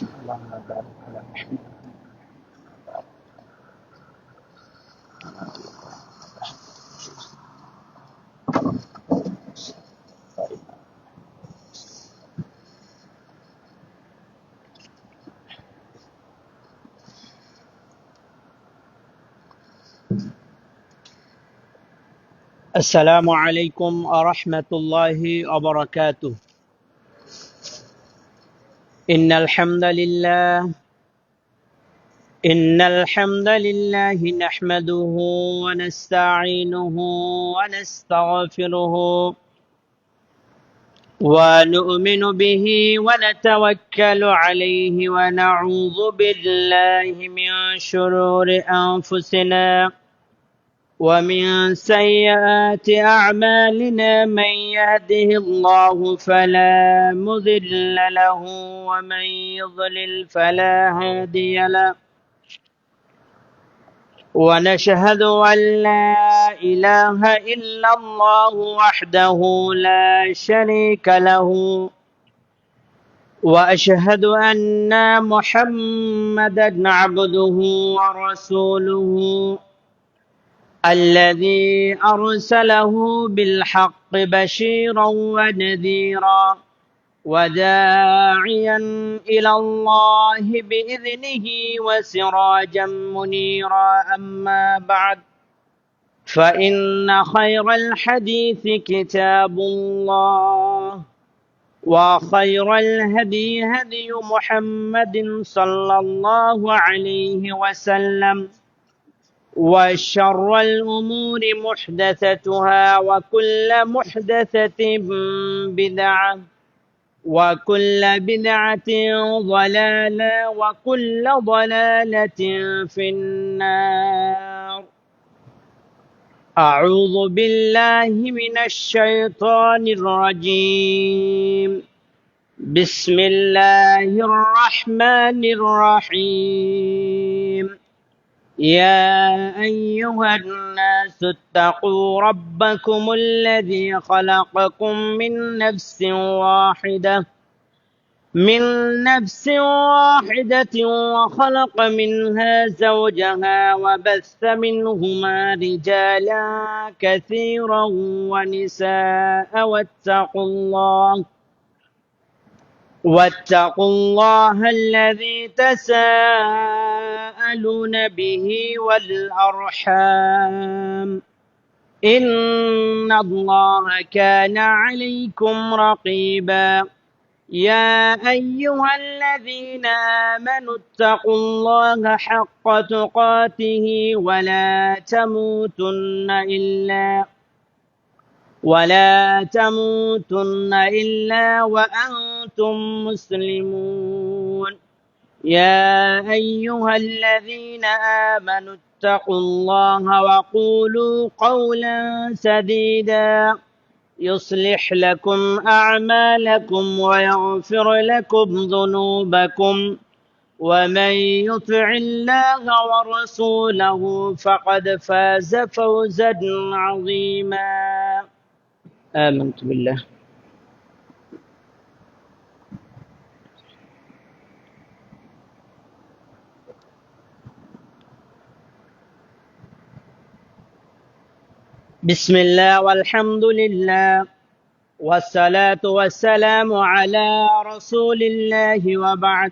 اللهم بارك على محمد. السلام عليكم ورحمة الله وبركاته. إن الحمد لله نحمده ونستعينه ونستغفره ونؤمن به ونتوكل عليه ونعوذ بالله من شرور أنفسنا ومن سيئات أعمالنا. من يهده الله فلا مضل له ومن يضلل فلا هادي له. ونشهد أن لا إله إلا الله وحده لا شريك له، وأشهد أن محمدا عبده ورسوله الذي أرسله بالحق بشيرا ونذيرا وداعيا إلى الله بإذنه وسراجا منيرا. أما بعد، فإن خير الحديث كتاب الله، وخير الهدي هدي محمد صلى الله عليه وسلم، وشر الأمور محدثتها، وكل محدثة بدعة، وكل بدعة ضلالة، وكل ضلالة في النار. أعوذ بالله من الشيطان الرجيم. بسم الله الرحمن الرحيم. يا أيها الناس اتقوا ربكم الذي خلقكم من نفس واحدة وخلق منها زوجها وبث منهما رجالا كثيرا ونساء. واتقوا الله الذي تساءلون به والأرحام، إن الله كان عليكم رقيبا. يا أيها الذين آمنوا اتقوا الله حق تقاته ولا تموتن إلا وأنتم مسلمون. يا أيها الذين آمنوا اتقوا الله وقولوا قولا سديدا يصلح لكم أعمالكم ويغفر لكم ذنوبكم، ومن يطع الله ورسوله فقد فاز فوزا عظيما. آمنت بالله. بسم الله والحمد لله والصلاة والسلام على رسول الله، وبعد.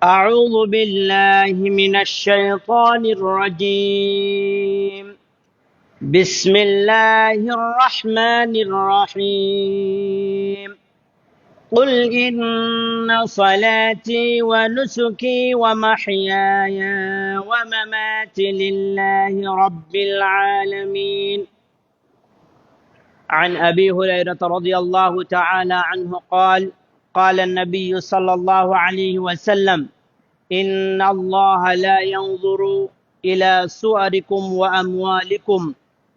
أعوذ بالله من الشيطان الرجيم. بسم الله الرحمن الرحيم. قل إن صلاتي ونسكي ومحياي ومماتي لله رب العالمين. عن أبي هريرة رضي الله تعالى عنه قال: قال النبي صلى الله عليه وسلم: إن الله لا ينظر إلى صوركم وأموالكم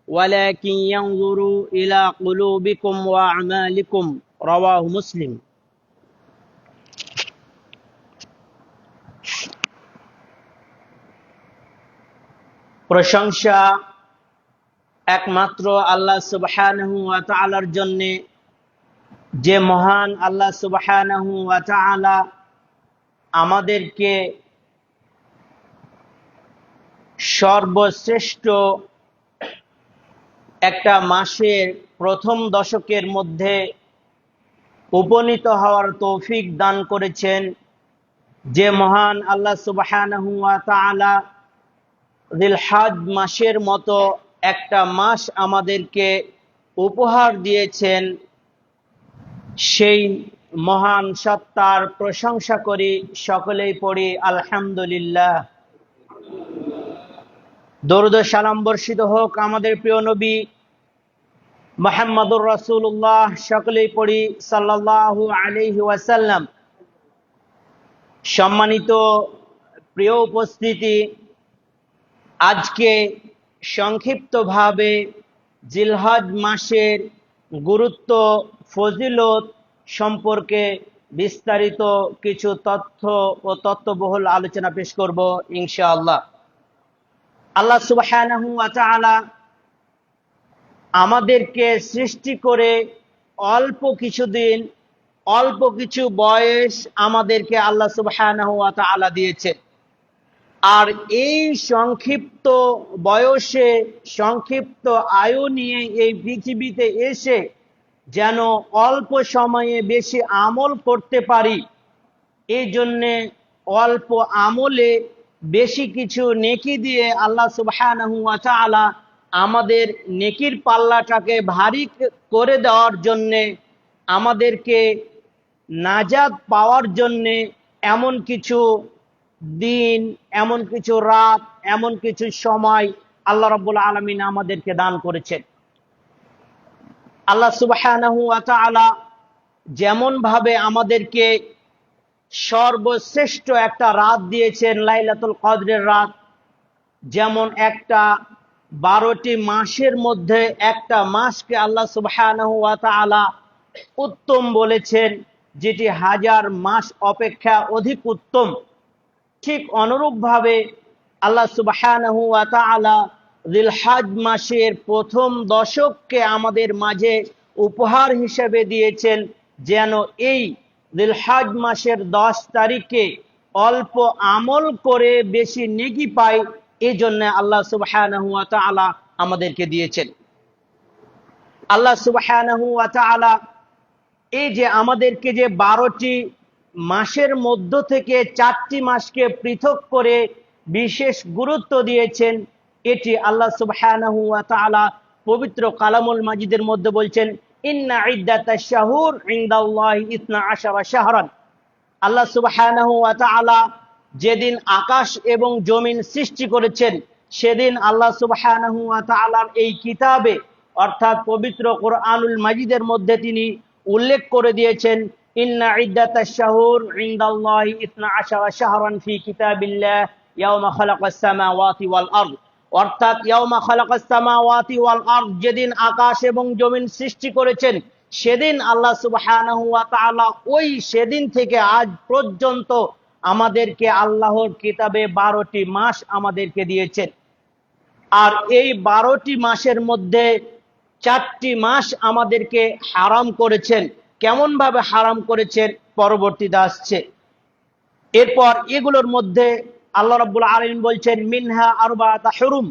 ولكن ينظر إلى قلوبكم وأعمالكم. رواه مسلم. প্রশংসা একমাত্র আল্লাহ সুবহানাহু ওয়া তাআলার জন্যে, যে মহান আল্লাহ সুবহানাহু ওয়া তাআলা আমাদেরকে সর্বশ্রেষ্ঠ একটা মাসের প্রথম দশকের মধ্যে উপনীত হওয়ার তৌফিক দান করেছেন। যে মহান আল্লাহ সুবহানাহু ওয়া তাআলা জিলহজ মাসের মতো একটা মাস আমাদেরকে উপহার দিয়েছেন, সেই মহান সত্তার প্রশংসা করি, সকলেই পড়ি আলহামদুলিল্লাহ। দরুদ ও সালাম বর্ষিত হোক আমাদের প্রিয় নবী মুহাম্মদুর রাসূলুল্লাহ, সকলেই পড়ি সাল্লাল্লাহু আলাইহি ওয়াসাল্লাম। সম্মানিত প্রিয় উপস্থিতি, আজকে সংক্ষিপ্তভাবে জিলহজ মাসের গুরুত্ব, ফজিলত সম্পর্কে বিস্তারিত কিছু তথ্য ও তত্ত্ববহুল আলোচনা পেশ করব ইনশাআল্লাহ। আল্লাহ সুবহানাহু ওয়া তাআলা আমাদেরকে সৃষ্টি করে অল্প কিছুদিন, অল্প কিছু বয়স আমাদেরকে আল্লাহ সুবহানাহু ওয়া তাআলা দিয়েছেন। আর এই সংক্ষিপ্ত বয়সে, সংক্ষিপ্ত আয়ু নিয়ে এই পৃথিবীতে এসে যেন অল্প সময়ে বেশি আমল করতে পারি, এই জন্যে অল্প আমলে বেশি কিছু নেকি দিয়ে আল্লাহ সুবহানাহু ওয়া তাআলা আমাদের নেকির পাল্লাটাকে ভারী করে দেওয়ার জন্যে, আমাদেরকে নাজাত পাওয়ার জন্যে এমন কিছু দিন, এমন কিছু রাত, এমন কিছু সময় আল্লাহ রাব্বুল আলামিন আমাদেরকে দান করেছেন। আল্লাহ সুবহানাহু ওয়া তাআলা যেমন ভাবে আমাদেরকে সর্বশ্রেষ্ঠ একটা রাত দিয়েছেন, লাইলাতুল কদরের রাত, যেমন একটা 12টি মাসের মধ্যে একটা মাসকে আল্লাহ সুবহানাহু ওয়া তাআলা উত্তম বলেছেন, যেটি 1000 মাস অপেক্ষা অধিক উত্তম। ঠিক অনুরূপভাবে আল্লাহ সুবহানাহু ওয়া তাআলা জিলহজ মাসের প্রথম দশককে আমাদের মাঝে উপহার হিসেবে দিয়েছেন, যেন এই জিলহজ মাসের 10 তারিখে অল্প আমল করে বেশি নেকি পাই, এই জন্য আল্লাহ সুবহানাহু ওয়া তাআলা আমাদেরকে দিয়েছেন। আল্লাহ সুবহানাহু ওয়া তাআলা এই যে আমাদেরকে যে 12টি মাসের মধ্য থেকে 4টি মাসকে পৃথক করে বিশেষ গুরুত্ব দিয়েছেন, এটি আল্লাহ সুবহানাহু ওয়া তাআলা পবিত্র কালামুল মাজিদের মধ্যে বলছেন, ইন্না ইদ্দাতাশ শাহুর ইনদাল্লাহি 12 শাহরান। আল্লাহ সুবহানাহু ওয়া তাআলা যেদিন আকাশ এবং জমিন সৃষ্টি করেছেন, সেদিন আল্লাহ সুবহানাহু ওয়া তাআলার এই কিতাবে, অর্থাৎ পবিত্র কোরআনুল মাজিদের মধ্যে তিনি উল্লেখ করে দিয়েছেন, ইন্না ইদ্দাতাশ শাহুর ইনদাল্লাহি 12 শাহরান ফি কিতাবিল্লাহ ইয়াওমা খালাকাস সামাওয়াতি ওয়াল আরদ। অর্থাৎ ইয়াওমা খালাকাস সামাওয়াতি ওয়াল আরদ, যেদিন আকাশ এবং জমিন সৃষ্টি করেছেন, সেদিন আল্লাহ সুবহানাহু ওয়া তাআলা ওই সেদিন থেকে আজ পর্যন্ত আমাদেরকে আল্লাহর কিতাবে 12টি মাস আমাদেরকে দিয়েছেন। আর এই 12টি মাসের মধ্যে 4টি মাস আমাদেরকে হারাম করেছেন। কেমন ভাবে হারাম করেছেন পরবর্তীতে আসছে। এরপর এগুলোর মধ্যে আল্লাহ রাব্বুল আলামিন বলছেন, মিনহা আরবাআতা হুরুম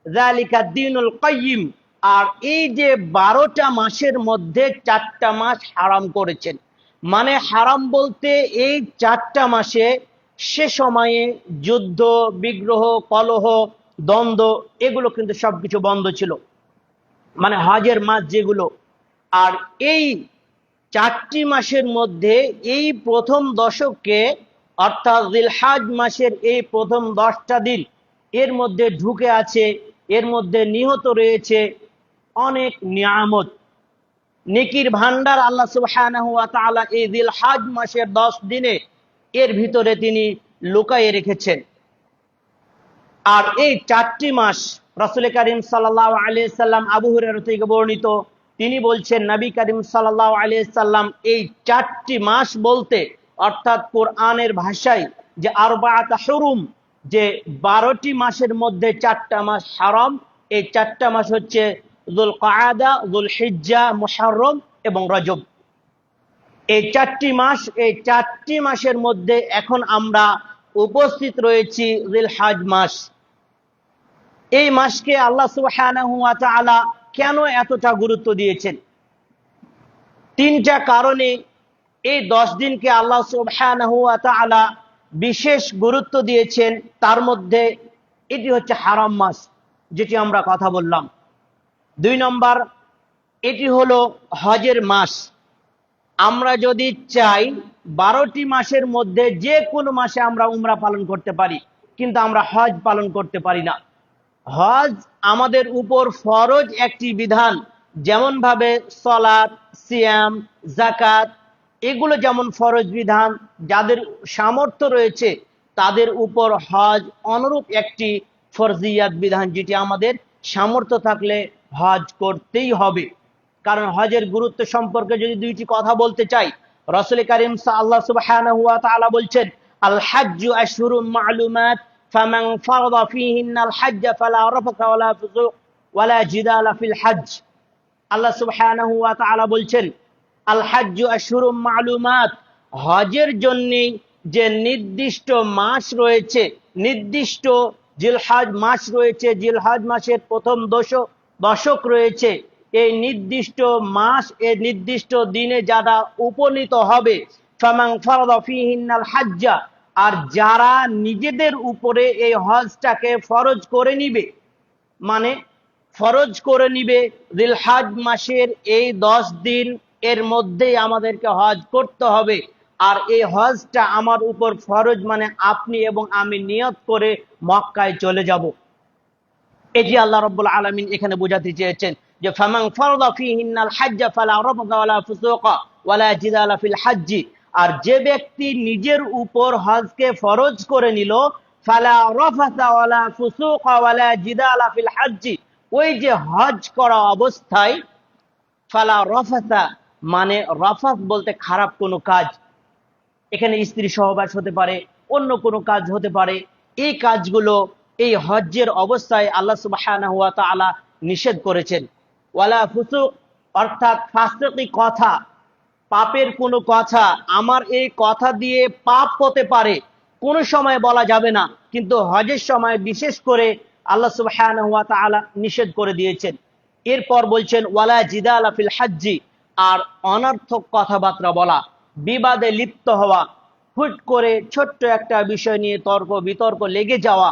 যালিকা দ্বীনুল কাইয়্যিম। আর এই যে 12টা মাসের মধ্যে 4টা মাস হারাম করেছেন, মানে হারাম বলতে এই 4টা মাসে সে সময়ে যুদ্ধ, বিগ্রহ, কলহ, দ্বন্দ্ব, এগুলো কিন্তু সবকিছু বন্ধ ছিল, মানে হজের মাস যেগুলো। আর এই 4টি মাসের মধ্যে এই প্রথম দশকে, অর্থাৎ জিলহজ মাসের এই প্রথম 10টা দিন, এর মধ্যে ঢুকে আছে, এর মধ্যে নিহত রয়েছে অনেক নিয়ামত, নেকির ভান্ডার। আল্লাহ সুবহানাহু ওয়া তাআলা এই জিলহজ মাসের 10 দিনে এর ভিতরে তিনি লুকায়ে রেখেছেন। আর এই 4টি মাস রাসূল করিম সাল্লাল্লাহু আলাইহি সাল্লাম, আবু হুরায়রা থেকে বর্ণিত, তিনি বলছেন, নবী করিম সাল্লাল্লাহু আলাইহি সাল্লাম এই 4টি মাস বলতে, অর্থাৎ কোরআনের ভাষায় যে আরবাআতা হুরুম, যে 12টি মাসের মধ্যে 4টা মাস হারাম, এই 4টা মাস হচ্ছে যুলকাআদা, যুলহিজ্জা, মুহররম এবং রজব। এই 4টি মাস, এই 4টি মাসের মধ্যে এখন আমরা উপস্থিত রয়েছি জিলহজ মাস। এই মাসকে আল্লাহ সুবহানাহু ওয়া তাআলা কেন এতটা গুরুত্ব দিয়েছেন? 3টা কারণে এই 10 দিনকে আল্লাহ সুবহানাহু ওয়া তাআলা বিশেষ গুরুত্ব দিয়েছেন। তার মধ্যে এটি হচ্ছে হারাম মাস, যেটি আমরা কথা বললাম। 2 নম্বর, এটি হলো হজের মাস। আমরা যদি চাই 12টি মাসের মধ্যে যে কোনো মাসে আমরা উমরা পালন করতে পারি, কিন্তু আমরা হজ পালন করতে পারি না। হজ আমাদের উপর ফরজ একটি বিধান, যেমন ভাবে সালাত, সিয়াম, যাকাত এগুলো যেমন ফরজ বিধান, যাদের সামর্থ্য রয়েছে তাদের উপর হজ অনুরূপ একটি ফরজিয়াত বিধান, যেটি আমাদের সামর্থ্য থাকলে হজ করতেই হবে। কারণ হজের গুরুত্ব সম্পর্কে যদি 2টি কথা বলতে চাই, রাসূল কারীম আল্লাহ সুবহানাহু ওয়া তাআলা বলছেন, আল হাজ্জু আশহুরুম মা'লুমাত ফামান ফারাদা ফীহিন্নাল হাজ্জ ফালা রাফাথা ওয়ালা ফুসুক ওয়ালা জিদালা ফিল হজ্জ। আল্লাহ সুবহানাহু ওয়া তাআলা বলছেন, আল হাজ্জু আশহুরুম মা'লুমাত, হজের জন্য যে নির্দিষ্ট মাস রয়েছে, নির্দিষ্ট জিলহজ মাস রয়েছে, জিলহজ মাসের প্রথম দশক রয়েছে, এই নির্দিষ্ট মাস, এই নির্দিষ্ট দিনে যারা উপনীত হবে, ফামান ফারাদা ফীহিন্নাল হজ্জ, আর যারা নিজেদের উপরে এই হজটাকে ফরজ করে নিবে, মানে ফরজ করে নিবে জিলহজ মাসের এই 10 দিন এর মধ্যেই আমাদেরকে হজ করতে হবে। আর এই হজটা আমার উপর ফরজ, মানে আপনি এবং আমি নিয়ত করে মক্কায় চলে যাব। এটি আল্লাহ রাব্বুল আলামিন এখানে বোঝাতে চেয়েছেন যে ফামান ফারাদা ফীহিন্নাল হজ্জ ফালা রাফাথা ওয়ালা ফুসুকা ওয়ালা জিদালা ফিল হজ্জ। আর যে ব্যক্তি নিজের উপর হজকে ফরজ করে নিল, ফালা রাফাথা ওয়ালা ফুসুকা ওয়ালা জিদালা ফিল হজ্জ, ওই যে হজ করা অবস্থায়, ফালা রাফাথা মানে রাফাত বলতে খারাপ কোনো কাজ, এখানে স্ত্রী সহবাস হতে পারে, অন্য কোনো কাজ হতে পারে, এই কাজগুলো এই হজ্জের অবস্থায় আল্লাহ সুবহানাহু ওয়া তাআলা নিষেধ করেছেন। ওয়ালা ফুসুক অর্থাৎ ফাসিকি কথা, পাপের কোনো কথা, আমার এই কথা দিয়ে পাপ হতে পারে, কোনো সময় বলা যাবে না, কিন্তু হজের সময় বিশেষ করে আল্লাহ সুবহানাহু ওয়া তাআলা নিষেধ করে দিয়েছেন। এরপর বলছেন ওয়ালা জিদালা ফিল হজ্জ, আর অনর্থক কথাবার্তা বলা, বিবাদে লিপ্ত হওয়া, হুট করে ছোট্ট একটা বিষয় নিয়ে তর্ক বিতর্ক লেগে যাওয়া,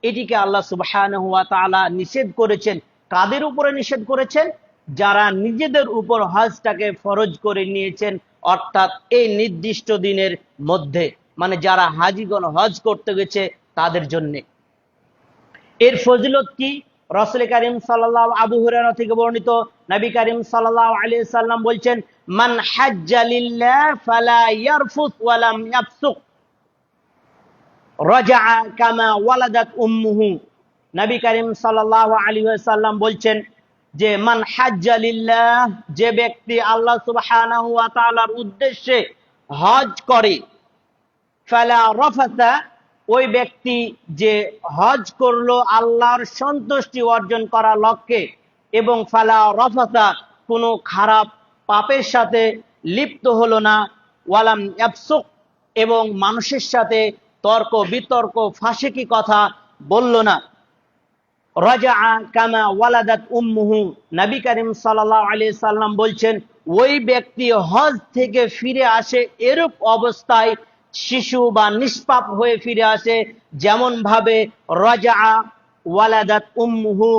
এটিকে আল্লাহ সুবহানাহু ওয়া তাআলা নিষেধ করেছেন। কাদের উপরে নিষেধ করেছেন? যারা নিজেদের উপর হজটাকে ফরজ করে নিয়েছেন, অর্থাৎ এই নির্দিষ্ট দিনের মধ্যে, মানে যারা হাজীগণ হজ করতে গেছে তাদের জন্য। এর ফজিলত কি? রাসূল কারীম সাল্লাল্লাহু, আবু হুরায়রা থেকে বর্ণিত, নবী কারীম সাল্লাল্লাহু আলাইহি সাল্লাম বলছেন, মান হাজ্জা লিল্লাহ ফালা ইয়ারফুস ওয়া লাম ইয়াফসুক রাজাআ কামা ওয়ালাদাত উম্মুহু। নবী কারীম সাল্লাল্লাহু আলাইহি ওয়াসাল্লাম বলছেন যে মান হাজ্জা লিল্লাহ, যে ব্যক্তি আল্লাহ সুবহানাহু ওয়া তাআলার উদ্দেশ্যে হজ করে, ফালা রাফাথা, ওই ব্যক্তি যে হজ করলো আল্লাহর সন্তুষ্টি অর্জন করার লক্ষ্যে, এবং ফালা রাফাথা, কোনো খারাপ পাপের সাথে লিপ্ত হলো না, ওয়ালাম ইয়াফসুক, এবং মানুষের সাথে তর্ক বিতর্ক ফাসিকি কথা বলল না, রাজাআ কামা ওয়ালাদাত উম্মুহু। নবী করিম সাল্লাল্লাহু আলাইহি সাল্লাম বলছেন, ওই ব্যক্তি হজ থেকে ফিরে আসে এরূপ অবস্থায়, শিশু বা নিষ্পাপ হয়ে ফিরে আসে, যেমন ভাবে রাজাআ ওয়ালাদাত উম্মুহু,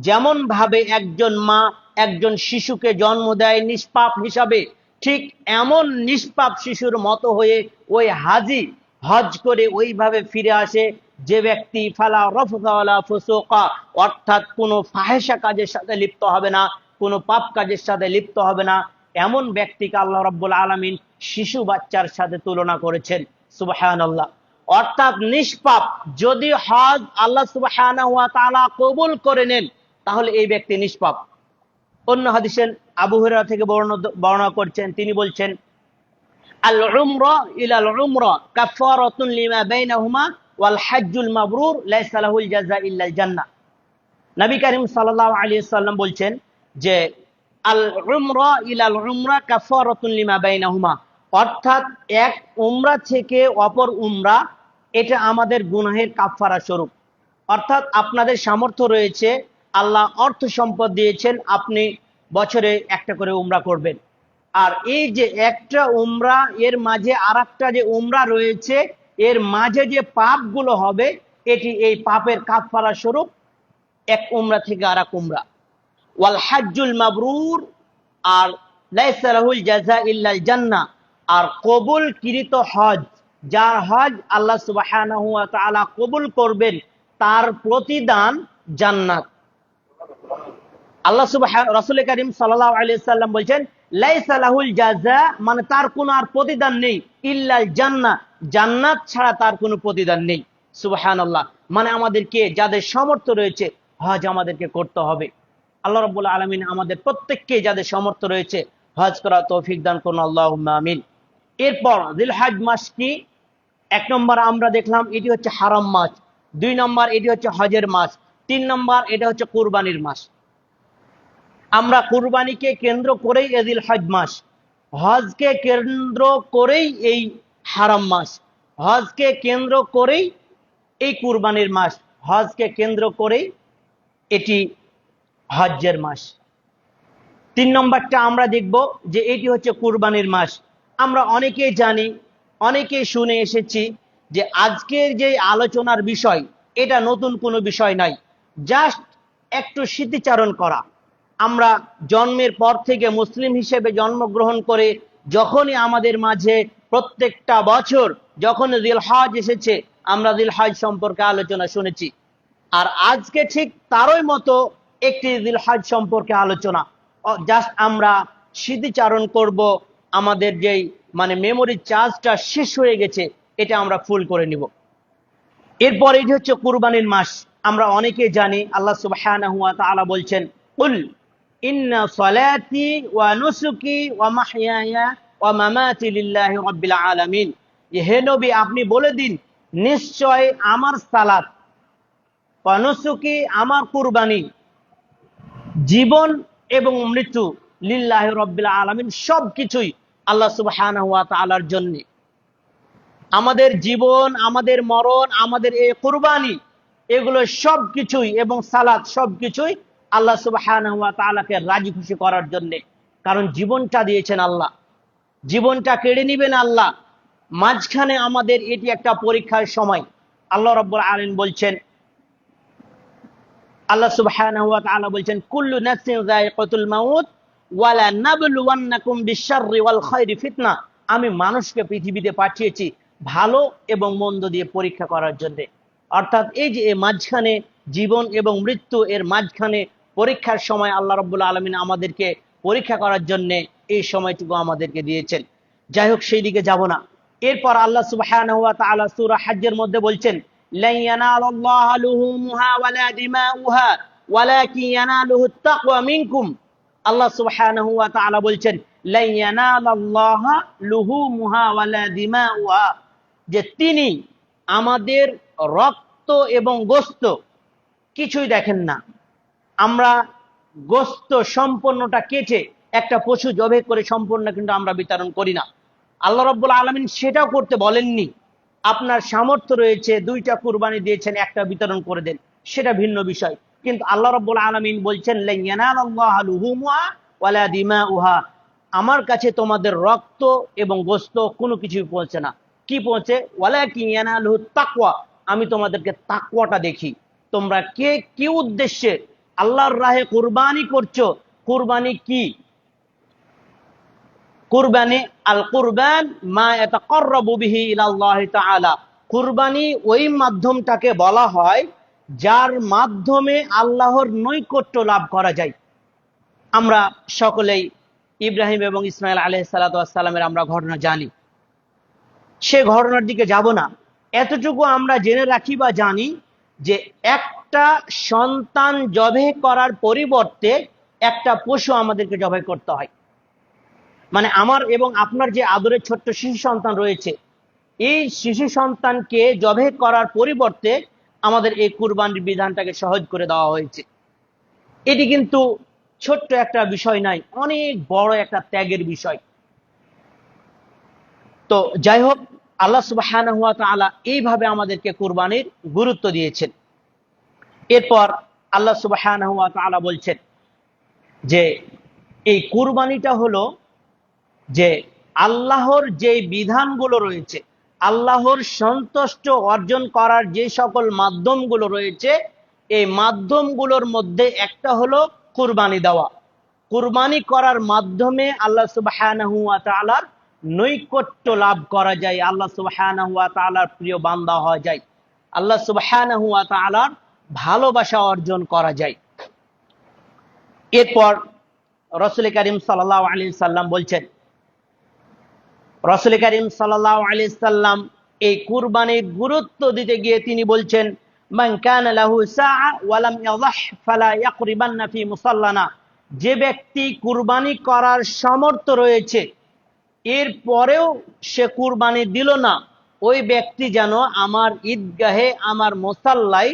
যেমন ভাবে একজন মা একজন শিশুকে জন্ম দেয় নিষ্পাপ হিসাবে, ঠিক এমন নিষ্পাপ শিশুর মতো হয়ে ওই হাজী হজ করে ওইভাবে ফিরে আসে যে ব্যক্তি ফালা রাফাথা ওয়ালা ফুসুকা, অর্থাৎ কোনো ফাহেশা কাজের সাথে লিপ্ত হবে না, কোনো পাপ কাজের সাথে লিপ্ত হবে না। এমন ব্যক্তিকে আল্লাহ রাব্বুল আলামিন শিশু বাচ্চার সাথে তুলনা করেছেন। সুবহানাল্লাহ। অর্থাৎ নিষ্পাপ, যদি হজ আল্লাহ সুবহানাহু ওয়া তাআলা কবুল করে নেন তাহলে এই ব্যক্তি নিষ্পাপ। অন্য হাদিসে আবু হুরায়রা থেকে বর্ণনা করছেন, তিনি বলছেন, আল উমরা ইলাল উমরা কাফারাতুন লিমা বাইনাহুমা ওয়াল হজ্জুল মাবরুর লাইসা লাহুল জাযা ইল্লাল জান্নাহ। নবী করিম সাল্লাল্লাহু আলাইহি সাল্লাম বলছেন যে আল উমরা ইলাল উমরা কাফারাতুন লিমা বাইনাহুমা, অর্থাৎ এক উমরা থেকে অপর উমরা, এটা আমাদের গুনাহের কাফফারা স্বরূপ। অর্থাৎ আপনাদের সামর্থ্য রয়েছে, আল্লাহ অর্থ সম্পদ দিয়েছেন, আপনি বছরে একটা করে উমরা করবেন। আর এই যে একটা উমরা, এর মাঝে আর একটা যে উমরা রয়েছে, এর মাঝে যে পাপগুলো হবে, এটি এই পাপের কাফফারা স্বরূপ এক উমরা থেকে আর এক উমরা। ওয়াল হাজ্জুল মাবরুর, আর লাইসা লাহুল জাযা ইল্লাল জান্নাহ, আর কবুলকৃত হজ, যার হজ আল্লাহ সুবহানাহু ওয়া তাআলা কবুল করবেন, তার প্রতিদান জান্নাত। আল্লাহ রাসূল কারীম সাল্লাল্লাহু আলাইহি সাল্লাম বলেন, লাইসা লাহুল জাযা, মানে তার কোনো আর প্রতিদান নেই, ইল্লাল জান্নাহ, জান্নাত ছাড়া তার কোনো প্রতিদান নেই। সুবহানাল্লাহ। মানে আমাদেরকে, যাদের সামর্থ্য রয়েছে, হজ আমাদেরকে করতে হবে। আল্লাহ রাব্বুল আলামিন আমাদের প্রত্যেককে, যাদের সামর্থ্য রয়েছে, হজ করার তৌফিক দান করুন, আল্লাহুম্মা আমিন। এরপর জিলহজ মাস কি? এক নম্বর আমরা দেখলাম এটি হচ্ছে হারাম মাস, 2 নম্বর এটি হচ্ছে হজের মাস, 3 নম্বর এটা হচ্ছে কুরবানির মাস। আমরা কুরবানিকে কেন্দ্র করেই এই জিলহজ মাস, হজকে কেন্দ্র করেই এই হারাম মাস, হজকে কেন্দ্র করেই এই কুরবানির মাস, হজকে কেন্দ্র করেই এটি হজ্জের মাস। 3 নম্বরটা আমরা দেখব যে এটি হচ্ছে কুরবানির মাস। আমরা অনেকেই জানি, অনেকেই শুনে এসেছি যে আজকের যে আলোচনার বিষয়, এটা নতুন কোনো বিষয় নাই, জাস্ট একটু স্মৃতিচারণ করা। আমরা জন্মের পর থেকে মুসলিম হিসেবে জন্মগ্রহণ করে যখনই আমাদের মাঝে প্রত্যেকটা বছর যখন জিলহজ এসেছে, আমরা জিলহজ সম্পর্কে আলোচনা শুনেছি। আর আজকে ঠিক তারই মতো একটি জিলহজ সম্পর্কে আলোচনা, জাস্ট আমরা স্মৃতিচারণ করব, আমাদের যেই মানে মেমোরি চার্জটা শেষ হয়ে গেছে, এটা আমরা ফুল করে নিব। এরপর এটি হচ্ছে কুরবানির মাস। আমরা অনেকে জানি, আল্লাহ সুবহানাহু ওয়া তাআলা বলছেন, কুল ইন্না সলাতি ওয়া নুসুকি ওয়া মাহইয়ায়া ওয়া মামাতি লিল্লাহি রাব্বিল আলামিন। হে নবী, আপনি বলে দিন, নিশ্চয় আমার সালাত, ওয়া নুসুকি আমার কুরবানি, জীবন এবং মৃত্যু, লিল্লাহি রাব্বিল আলামিন, সবকিছুই আল্লাহ সুবহানাহু ওয়া তাআলার জন্য। আমাদের জীবন, আমাদের মরণ, আমাদের এই কুরবানি, এগুলো সবকিছুই, এবং সালাত, সবকিছুই আল্লাহ সুবহানাহু ওয়া তাআলাকে রাজি খুশি করার জন্য। কারণ জীবনটা দিয়েছেন আল্লাহ, জীবনটা কেড়ে নিবেন আল্লাহ। মাঝখানে আমাদের এটি একটা পরীক্ষার সময়। আল্লাহ রাব্বুল আলামিন বলছেন, আল্লাহ সুবহানাহু ওয়া তাআলা বলছেন, কুল্লু নাফসিন যায়িকাতুল মাউত ওয়া লা নাবলুওয়ান্নাকুম বিশ-শাররি ওয়াল খায়রি ফিতনা। আমি মানুষকে পৃথিবীতে পাঠিয়েছি ভালো এবং মন্দ দিয়ে পরীক্ষা করার জন্য। অর্থাৎ এই যে মাঝখানে জীবন এবং মৃত্যু, এর মাঝখানে পরীক্ষার সময় আল্লাহ রাব্বুল আলামিন আমাদেরকে পরীক্ষা করার জন্য এই সময়টুকু আমাদেরকে দিয়েছেন। যাই হোক, সেই দিকে যাব না। এরপর আল্লাহ সুবহানাহু ওয়া তাআলা সূরা হজ্জের মধ্যে বলছেন, lan yanalallaha luhumuha wala dima'uha walakin yanaluhu at-taqwa minkum। আল্লাহ সুবহানাহু ওয়া তাআলা বলছেন, lan yanalallaha luhumuha wala dima'uha, যে তিনি আমাদের রক্ত এবং গোশত কিছুই দেখেন না। আমরা গোশত সম্পূর্ণটা কেটে একটা পশু জবাই করে সম্পূর্ণ কিন্তু আমরা বিতরণ করি না। আল্লাহ রাব্বুল আলামিন সেটাও করতে বলেননি। আপনার সামর্থ্য রয়েছে, 2টা কুরবানি দিয়েছেন, একটা বিতরণ করে দেন, সেটা ভিন্ন বিষয়। কিন্তু আল্লাহ রাব্বুল আলামিন বলছেন, লা ইয়ানালাল্লাহু লুহুমুহা ওয়ালা দিমাউহা, আমার কাছে তোমাদের রক্ত এবং গোশত কোনো কিছুই পৌঁছে না। কি পৌঁছে? ওয়ালাকিন ইয়ানালুহু তাকওয়া, আমি তোমাদেরকে তাকওয়াটা দেখি। তোমরা কে কি উদ্দেশ্যে আল্লাহর রাহে কুরবানি করছো? কুরবানি কি? কুরবানি আল কুরবান মা ইয়াতাকাররাবু বিহি ইলাল্লাহি তাআলা। কুরবানি ওই মাধ্যমটাকে বলা হয় যার মাধ্যমে আল্লাহর নৈকট্য লাভ করা যায়। আমরা সকলেই ইব্রাহিম এবং ইসমাইল আলাইহিস সালাতু ওয়াস সালামের আমরা ঘটনা জানি, সে ঘটনার দিকে যাব না। এতটুকু আমরা জেনে রাখি বা জানি যে একটা সন্তান জবাই করার পরিবর্তে একটা পশু আমাদেরকে জবাই করতে হয়। মানে আমার এবং আপনার যে আদরের ছোট্ট শিশু সন্তান রয়েছে, এই শিশু সন্তানকে জবাই করার পরিবর্তে আমাদের এই কুরবানির বিধানটাকে সহজ করে দেওয়া হয়েছে। এটি কিন্তু ছোট্ট একটা বিষয় নয়, অনেক বড় একটা ত্যাগের বিষয়। তো যাই হোক, আল্লাহ সুবহানাহু ওয়া তাআলা এইভাবে আমাদেরকে কুরবানির গুরুত্ব দিয়েছেন। এরপর আল্লাহ সুবহানাহু ওয়া তাআলা বলছেন যে এই কুরবানিটা হলো যে আল্লাহর যে বিধানগুলো রয়েছে, আল্লাহর সন্তুষ্ট অর্জন করার যে সকল মাধ্যমগুলো রয়েছে, এই মাধ্যমগুলোর মধ্যে একটা হলো কুরবানি দেওয়া। কুরবানি করার মাধ্যমে আল্লাহ সুবহানাহু ওয়া তাআলার নৈকট্য লাভ করা যায়, আল্লাহ সুবহানাহু ওয়া তাআলার প্রিয় বান্দা হওয়া যায়, আল্লাহ সুবহানাহু ওয়া তাআলার ভালোবাসা অর্জন করা যায়। এরপর রাসূল কারীম সাল্লাল্লাহু আলাইহি সাল্লাম বলছেন, রাসূল কারীম সাল্লাল্লাহু আলাইহি সাল্লাম এই কুরবানির গুরুত্ব দিতে গিয়ে তিনি বলছেন, মান কানা লাহু সাআ ওয়া লাম ইয়াযহ ফালা ইয়াকরিবান্না ফি মুসাল্লানা, যে ব্যক্তি কুরবানি করার সামর্থ্য রয়েছে এর পরেও সে কুরবানি দিল না, ওই ব্যক্তি যেন আমার ঈদগাহে, আমার মুসাল্লায়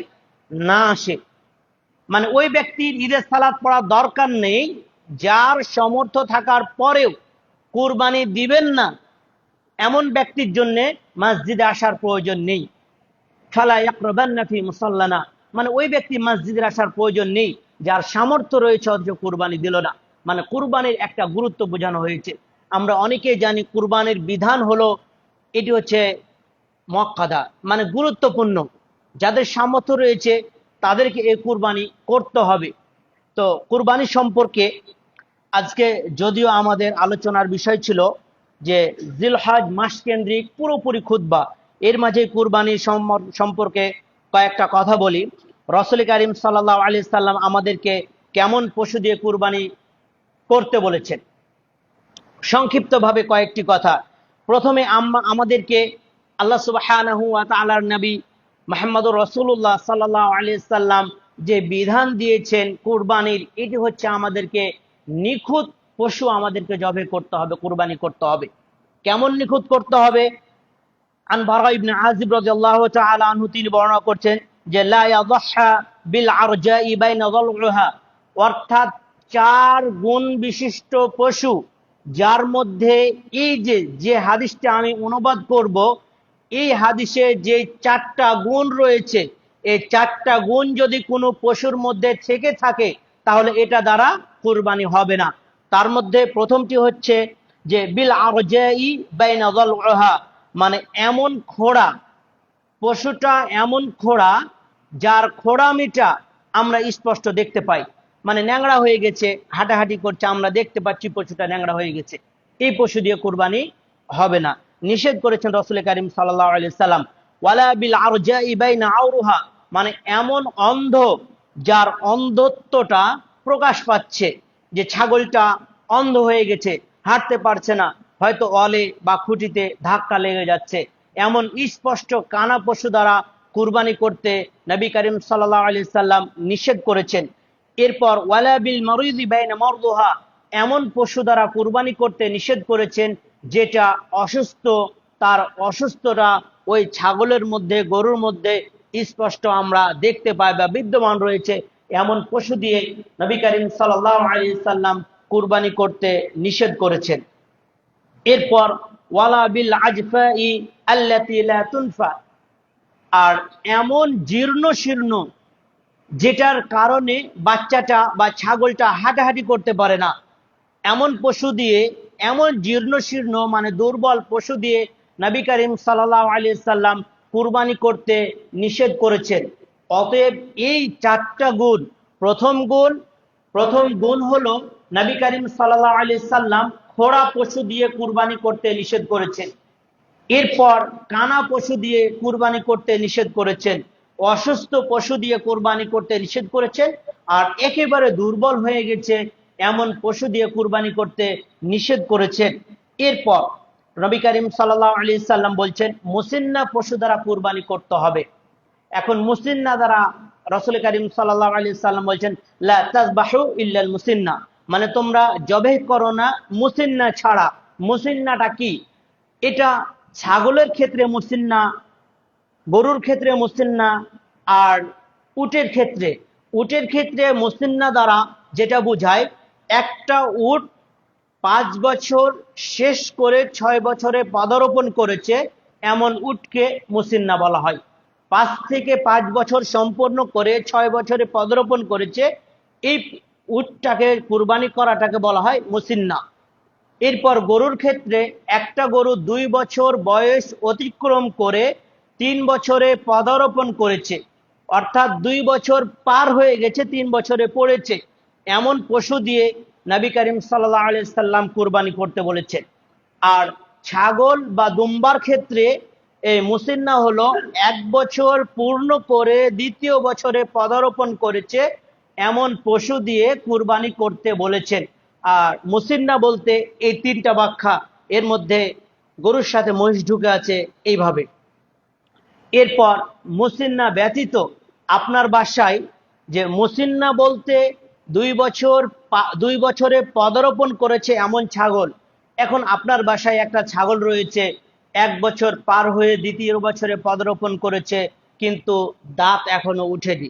না আসে। মানে ওই ব্যক্তির ঈদের সালাত পড়ার দরকার নেই, যার সামর্থ্য থাকার পরেও কুরবানি দিবেন না এমন ব্যক্তির জন্য মসজিদে আসার প্রয়োজন নেই। ফালা ইয়াকরাবান্না ফি মুসাল্লানা, মানে ওই ব্যক্তি মসজিদে আসার প্রয়োজন নেই যার সামর্থ্য রয়েছে অথচ কুরবানি দিল না। মানে কুরবানির একটা গুরুত্ব বোঝানো হয়েছে। আমরা অনেকেই জানি কুরবানির বিধান হলো, এটি হচ্ছে মুআক্কাদা, মানে গুরুত্বপূর্ণ। যাদের সামর্থ্য রয়েছে তাদেরকে এই কুরবানি করতে হবে। তো কুরবানি সম্পর্কে আজকে যদিও আমাদের আলোচনার বিষয় ছিল যে জিলহজ মাস কেন্দ্রিক পুরোপুরি খুতবা, এর মাঝে কুরবানি সম্পর্কে কয়েকটা কথা বলি। রাসূল কারীম সাল্লাল্লাহু আলাইহি সাল্লাম আমাদেরকে কেমন পশু দিয়ে কুরবানি করতে বলেছেন, সংক্ষিপ্তভাবে কয়েকটি কথা। প্রথমে আমাদেরকে আল্লাহ সুবহানাহু ওয়া তাআলার নবী মুহাম্মদুর রাসূলুল্লাহ সাল্লাল্লাহু আলাইহি সাল্লাম যে বিধান দিয়েছেন কুরবানির, এটি হচ্ছে আমাদেরকে নিখুঁত পশু আমাদেরকে জবে করতে হবে, কুরবানি করতে হবে। কেমন নিখুঁত করতে হবে? আন বারা ইবনে আযিব রাদিয়াল্লাহু তাআলা আনহু তিনি বর্ণনা করছেন যে লা ইয়াযহা বিল আরজাই বাইনা যালউহা, অর্থাৎ 4 গুণ বিশিষ্ট পশু, যার মধ্যে এই যে হাদিসটা আমি অনুবাদ করব, এই হাদিসে যে 4টা গুণ রয়েছে, এই 4টা গুণ যদি কোনো পশুর মধ্যে থেকে থাকে তাহলে এটা দ্বারা কুরবানি হবে না। তার মধ্যে প্রথমটি হচ্ছে যে বিল আরজাই বাইনা যালউহা, মানে এমন খোড়া, পশুটা এমন খোড়া যার খোড়ামিটা আমরা স্পষ্ট দেখতে পাই, মানে ন্যাংরা হয়ে গেছে, হাঁটাহাঁটি করছে, আমরা দেখতে পাচ্ছি পশুটা ন্যাংরা হয়ে গেছে, এই পশু দিয়ে কুরবানি হবে না। নিষেধ করেছেন রাসূল কারীম সাল্লাল্লাহু আলাইহি সাল্লাম। ওয়ালা বিল আরজাই বাইনা আওরুহা, মানে এমন অন্ধ যার অন্ধত্বটা প্রকাশ পাচ্ছে, যে ছাগলটা অন্ধ হয়ে গেছে, হাঁটতে পারছে না, হয়তো অলে বা খুঁটিতে ধাক্কা লেগে যাচ্ছে, এমন স্পষ্ট কানা পশু দ্বারা কুরবানি করতে নবী করিম সাল্লাল্লাহু আলাইহি সাল্লাম নিষেধ করেছেন। এরপর ওয়ালা বিল মারিদি বাইনা মারদুহা, এমন পশু দ্বারা কুরবানি করতে নিষেধ করেছেন যেটা অসুস্থ, তার অসুস্থতা ওই ছাগলের মধ্যে, গরুর মধ্যে স্পষ্ট আমরা দেখতে পাই বা বিদ্যমান রয়েছে, এমন পশু দিয়ে নবী করিম সাল্লাল্লাহু আলাইহি সাল্লাম কুরবানি করতে নিষেধ করেছেন। এরপর ওয়ালা বিল আজফাই আল্লাতী লা তুনফা, আর এমন জীর্ণ শীর্ণ যেটার কারণে বাচ্চাটা বা ছাগলটা হাঁটাহাঁটি করতে পারে না, এমন পশু দিয়ে, এমন জীর্ণ শীর্ণ মানে দুর্বল পশু দিয়ে নবী করিম সাল্লাল্লাহু আলাইহি সাল্লাম কুরবানি করতে নিষেধ করেছেন। অতএব এই 4টা গুণ, প্রথম গুণ হলো নবী করিম সাল্লাল্লাহু আলাইহি সাল্লাম খোড়া পশু দিয়ে কুরবানি করতে নিষেধ করেছেন। এরপর কানা পশু দিয়ে কুরবানি করতে নিষেধ করেছেন, অসুস্থ পশু দিয়ে কুরবানি করতে নিষেধ করেছেন, আর একেবারে দুর্বল হয়ে গেছে এমন পশু দিয়ে কুরবানি করতে নিষেধ করেছেন। এরপর নবী করিম সাল্লাল্লাহু আলাইহি সাল্লাম বলছেন মুসিন্না পশু দ্বারা কুরবানি করতে হবে। এখন মুসিন্না দ্বারা রাসূল করিম সাল্লাল্লাহু আলাইহি সাল্লাম বলছেন লা তাযবাহু ইল্লাল মুসিন্না, মানে তোমরা জবেহ করো না মুসিন্না ছাড়া। মুসিন্নাটা কি? এটা ছাগলের ক্ষেত্রে মুসিন্না, গরুর ক্ষেত্রে মুসিন্না, আর উটের ক্ষেত্রে মুসিন্না দ্বারা যেটা বোঝায়, একটা উট 5 বছর শেষ করে 6 বছরে পদার্পণ করেছে এমন উটকে মুসিন্না বলা হয়। 5 থেকে 5 বছর সম্পূর্ণ করে 6 বছরে পদার্পণ করেছে, এই উটটাকে কুরবানি করাটাকে বলা হয় মুসিন্না। এরপর গরুর ক্ষেত্রে একটা গরু 2 বছর বয়স অতিক্রম করে 3 বছরে পদার্পণ করেছে, অর্থাৎ 2 বছর পার হয়ে গেছে, 3 বছরে পড়েছে, এমন পশু দিয়ে নবী করিম সাল্লাল্লাহু আলাইহি সাল্লাম কুরবানি করতে বলেছেন। আর ছাগল বা দুম্বার ক্ষেত্রে এই মুসিন্না হলো 1 বছর পূর্ণ করে 2য় বছরে পদার্পণ করেছে এমন পশু দিয়ে কুরবানি করতে বলেছেন। আর মুসিন্না বলতে এই 3টা ব্যাখ্যা, এর মধ্যে গরুর সাথে মহিষ ঢুকে আছে এইভাবে। এরপর মুসিন্না ব্যতীত আপনার বাসায় যে মুসিন্না বলতে 2 বছরে পদার্পণ করেছে এমন ছাগল, এখন আপনার বাসায় একটা ছাগল রয়েছে 1 বছর পার হয়ে 2য় বছরে পদার্পণ করেছে, কিন্তু দাঁত এখনো উঠেনি।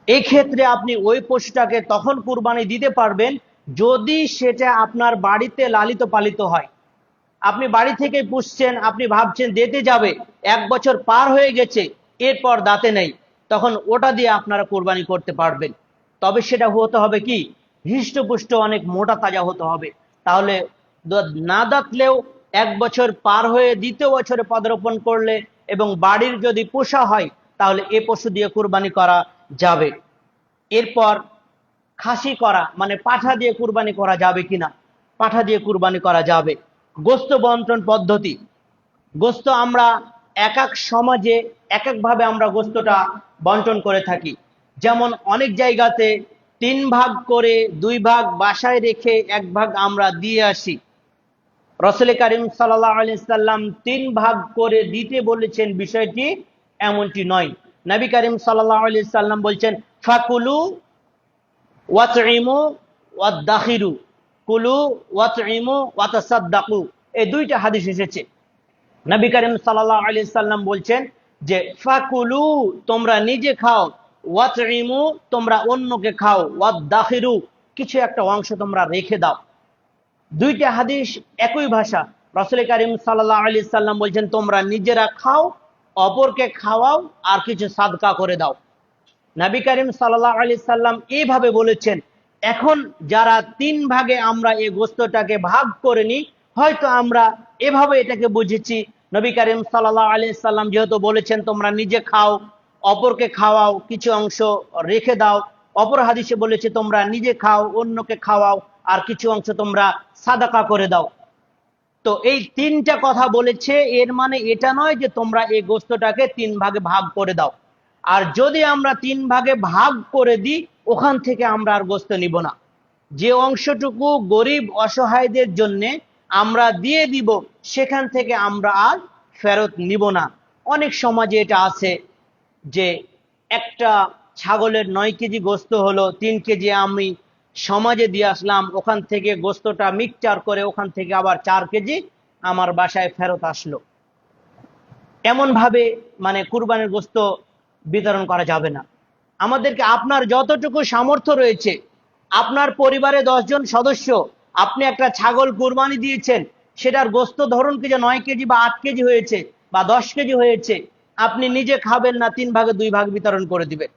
এই ক্ষেত্রে আপনি ওই পশুটাকে তখন কুরবানি দিতে পারবেন যদি সেটা আপনার বাড়িতে লালিত পালিত হয়। আপনি বাড়ি থেকে পুষছেন, আপনি ভাবছেন দিতে যাবে, 1 বছর পার হয়ে গেছে, এরপর দাঁতে নেই, তখন ওটা দিয়ে আপনারা কুরবানি করতে পারবেন। তবে সেটা হতে হবে কি, হৃষ্টপুষ্ট অনেক মোটা তাজা হতে হবে। তাহলে না দাঁতলেও 1 বছর পার হয়ে 2য় বছরে পদার্পণ করলে এবং বাড়ির যদি পোষা হয় তাহলে এ পশু দিয়ে কুরবানি করা যাবে। এরপর খাসি করা মানে পাঠা দিয়ে কুরবানি করা যাবে কিনা, পাঠা দিয়ে কুরবানি করা যাবে। গোস্ত বন্টন পদ্ধতি, গোস্ত আমরা এক এক সমাজে এক একভাবে আমরা গোস্তটা বন্টন করে থাকি। যেমন অনেক জায়গাতে 3 ভাগ করে 2 ভাগ বাসায় রেখে 1 ভাগ আমরা দিয়ে আসি। রাসূল করিম সাল্লাল্লাহু আলাইহি সাল্লাম 3 ভাগ করে দিতে বলেছেন, বিষয়টি এমনটি নয়। নবী করিম সাল্লাল্লাহু আলাইহি সাল্লাম বলছেন ফাকুলু ওয়াতইমু ওয়াদাখিরু, কুলু ওয়াতইমু ওয়াতাসাদ্দাকু, এই 2টা হাদিস এসেছে। নবী করিম সাল্লাল্লাহু আলাইহি সাল্লাম বলছেন যে ফাকুলু তোমরা নিজে খাও, ওয়াতইমু তোমরা অন্যকে খাও, ওয়াদাখিরু কিছু একটা অংশ তোমরা রেখে দাও। 2টা হাদিস একই ভাষা। রাসূল করিম সাল্লাল্লাহু আলাইহি সাল্লাম বলছেন তোমরা নিজেরা খাও, অপরকে খাওয়াও, আর কিছু সাদকা করে দাও। নবী করিম সাল্লাল্লাহু আলাইহি সাল্লাম এইভাবে বলেছেন। এখন যারা 3 ভাগে আমরা এই গোস্তটাকে ভাগ করে নিই, হয়তো আমরা এভাবে এটাকে বুঝেছি, নবী করিম সাল্লাল্লাহু আলাইহি সাল্লাম যেহেতু বলেছেন তোমরা নিজে খাও, অপরকে খাওয়াও, কিছু অংশ রেখে দাও। অপর হাদিসে বলেছে তোমরা নিজে খাও, অন্যকে খাওয়াও, আর কিছু অংশ তোমরা সাদাকা করে দাও। তো এই 3টা কথা বলেছে, এর মানে এটা নয় যে তোমরা এই গোস্তটাকে 3 ভাগে ভাগ করে দাও। আর যদি আমরা 3 ভাগে ভাগ করে দিই, ওখান থেকে আমরা আর গোস্ত নিব না। যে অংশটুকু গরিব অসহায়দের জন্য আমরা দিয়ে দিব, সেখান থেকে আমরা আর ফেরত নিব না। অনেক সমাজে এটা আছে যে একটা ছাগলের 9 কেজি গোস্ত হলো, 3 কেজি আমি সমাজে দিয়ে আসলাম, ওখান থেকে গোস্তটা মিক্সচার করে ওখান থেকে আবার 4 কেজি আমার বাসায় ফেরত আসলো। এমন ভাবে মানে কুরবানির গোস্ত বিতরণ করা যাবে না। আমাদেরকে আপনার যতটুকু সামর্থ্য রয়েছে, আপনার পরিবারে 10 জন সদস্য, আপনি একটা ছাগল কুরবানি দিয়েছেন, সেটার গোস্ত ধরুন কি যে 9 কেজি বা 8 কেজি হয়েছে বা 10 কেজি হয়েছে, আপনি নিজে খাবেন না, 3 ভাগে 2 ভাগ বিতরণ করে দিবেন।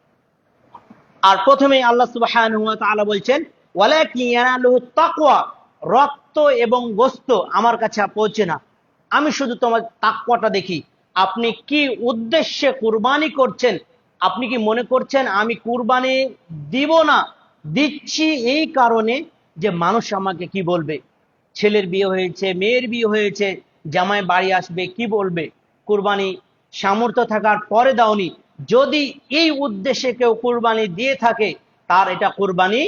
আর প্রথমেই আল্লাহ সুবহানাহু ওয়া তাআলা বলছেন ওয়ালাকিন ইয়ানালুহুত তাকওয়া, রক্ত এবং গোস্ত আমার কাছে পৌঁছে না, আমি শুধু তোমার তাকওয়াটা দেখি। আপনি কি উদ্দেশ্যে কুরবানি করছেন? আপনি কি মনে করছেন আমি কুরবানি দিব না, দিচ্ছি এই কারণে যে মানুষ আমাকে কি বলবে, ছেলের বিয়ে হয়েছে, মেয়ের বিয়ে হয়েছে, জামাই বাড়ি আসবে, কি বলবে, কুরবানি সামর্থ্য থাকার পরে দাওনি, যদি এই উদ্দেশ্যে কেউ কুরবানি দিয়ে থাকে তার এটা কুরবানি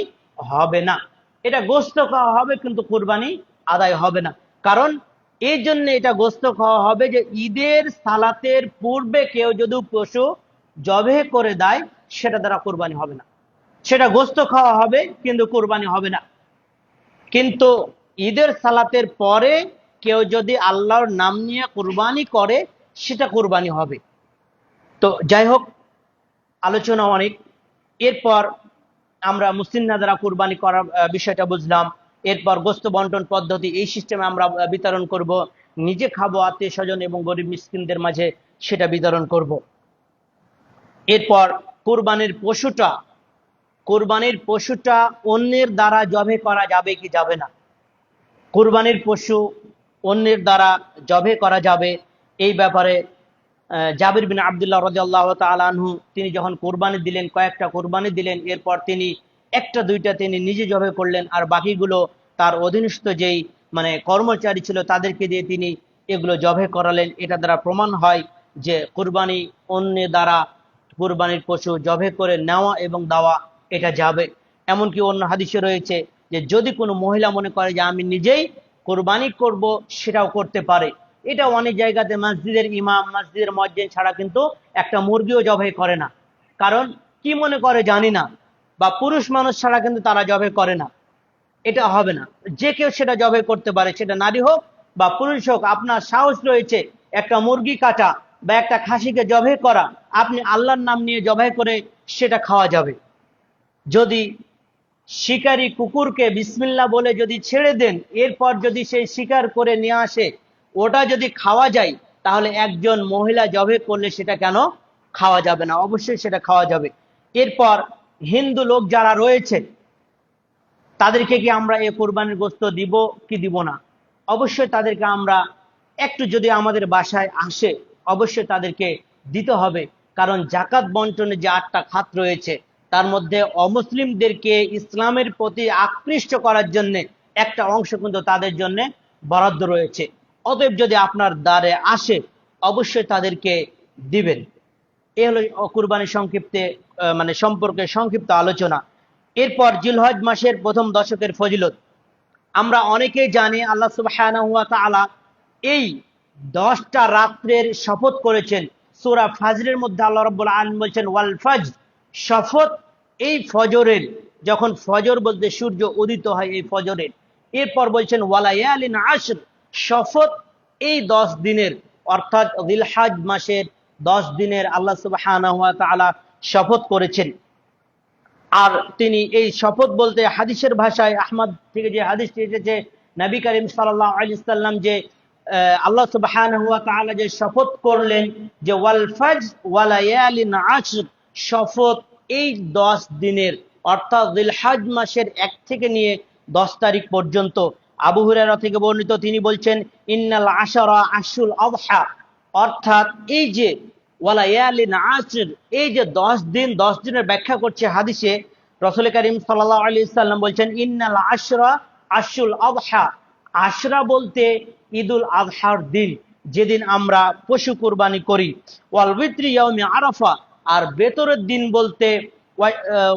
হবে না। এটা গোস্ত খাওয়া হবে কিন্তু কুরবানি আদায় হবে না। কারণ এই জন্য এটা গোস্ত খাওয়া হবে যে ঈদের সালাতের পূর্বে কেউ যদি পশু জবে করে দেয়, সেটা দ্বারা কুরবানি হবে না। সেটা গোস্ত খাওয়া হবে কিন্তু কুরবানি হবে না। কিন্তু ঈদের সালাতের পরে কেউ যদি আল্লাহর নাম নিয়ে কুরবানি করে, সেটা কুরবানি হবে। তো যাই হোক, আলোচনা অনেক। এরপর আমরা মুসলিমরা দ্বারা কুরবানি করার বিষয়টা বুঝলাম। এরপর গোস্ত বন্টন পদ্ধতি এই সিস্টেমে আমরা বিতরণ করব, নিজে খাবো, আত্মীয় স্বজন এবং গরিব মিসকিনদের মাঝে সেটা বিতরণ করব। এরপর কোরবানির পশুটা অন্যের দ্বারা জবে করা যাবে কি যাবে না? কোরবানির পশু অন্যের দ্বারা জবে করা যাবে এই ব্যাপারে জাবির বিন আব্দুল্লাহ রাদিয়াল্লাহু তাআলা আনহু তিনি যখন কোরবানি দিলেন, কয়েকটা কোরবানি দিলেন, এরপর তিনি একটা দুইটা তিনি নিজে জবে করলেন, আর বাকিগুলো তার অধীনস্থ যেই কর্মচারী ছিল তাদেরকে দিয়ে তিনি এগুলো জবে করালেন। এটা দ্বারা প্রমাণ হয় যে কোরবানি অন্যের দ্বারা কোরবানির পশু জবে করে নেওয়া এবং দেওয়া এটা যাবে। এমনকি অন্য হাদিসে রয়েছে যে যদি কোনো মহিলা মনে করে যে আমি নিজেই কোরবানি করব, সেটাও করতে পারে। এটা অনেক জায়গাতে মসজিদের ইমাম, মসজিদের মুয়াজ্জিন ছাড়া কিন্তু একটা মুরগিও জবাই করে না। কারণ কি মনে করে জানি না, বা পুরুষ মানুষ ছাড়া কিন্তু তারা জবাই করে না। এটা হবে না, যে কেউ সেটা জবাই করতে পারে, সেটা নারী হোক বা পুরুষ হোক। আপনার সাহস রয়েছে একটা মুরগি কাটা বা একটা খাসিকে জবাই করা, আপনি আল্লাহর নাম নিয়ে জবাই করে সেটা খাওয়া যাবে। যদি শিকারী কুকুরকে বিসমিল্লাহ বলে যদি ছেড়ে দেন, এরপর যদি সেই শিকার করে নিয়ে আসে, ওটা যদি খাওয়া যায়, তাহলে একজন মহিলা জবে করলে সেটা কেন খাওয়া যাবে না? অবশ্যই সেটা খাওয়া যাবে। এরপর হিন্দু লোক যারা রয়েছে তাদেরকে কি আমরা এই কোরবানির গোশত দিব কি দিব না? অবশ্যই তাদেরকে আমরা একটু যদি আমাদের বাসায় আসে, অবশ্যই তাদেরকে দিতে হবে। কারণ জাকাত বন্টনের যে 8টা খাত রয়েছে, তার মধ্যে অমুসলিমদেরকে ইসলামের প্রতি আকৃষ্ট করার জন্য একটা অংশ কিন্তু তাদের জন্য বরাদ্দ রয়েছে। অতএব যদি আপনার দ্বারে আসে, অবশ্যই তাদেরকে দিবেন। এ হলো কুরবানি সম্পর্কে সংক্ষিপ্ত আলোচনা। এরপর জিলহজ মাসের প্রথম দশকের ফজিলত আমরা অনেকেই জানি। আল্লাহ সুবহানাহু ওয়া তাআলা এই 10টা রাত্রের শপথ করেছেন। সূরা ফাজরের মধ্যে আল্লাহ রাব্বুল আলামিন বলছেন ওয়াল ফাজর, শপথ এই ফজরের। যখন ফজর বলতে সূর্য উদিত হয় এই ফজরের। এরপর বলছেন ওয়ালায়ালিন আশর, শপথ এই 10 দিনের, অর্থাৎ জিলহজ মাসের 10 দিনের আল্লাহ সুবহানাহু ওয়া তাআলা শপথ করেছেন। আর তিনি এই শপথ বলতে হাদিসের ভাষায় আহমদ থেকে যে হাদিসটি এসেছে, নবী করিম সাল্লাল্লাহু আলাইহি সাল্লাম যে আল্লাহ সুবহানাহু ওয়া তাআলা যে শপথ করলেন যে ওয়াল ফাজর ওয়ালায়ালিন আশর, শপথ এই 10 দিনের, অর্থাৎ জিলহজ মাসের 1 থেকে নিয়ে 10 তারিখ পর্যন্ত। আবু হুরায়রা থেকে বর্ণিত, তিনি বলছেন ইন্নাল আশরা আশুল আযহা, অর্থাৎ এই যে ওয়ালায়ালিন আশর, এই যে 10 দিন, 10 দিনের ব্যাখ্যা করছে হাদিসে রাসূল করিম সাল্লাল্লাহু আলাইহি সাল্লাম বলছেন ইন্নাল আশরা আশুল আযহা, আশরা বলতে ঈদুল আযহার দিন, যেদিন আমরা পশু কুরবানি করি। ওয়াল বিত্রি ইয়াউমি আরাফা, আর বেতরের দিন বলতে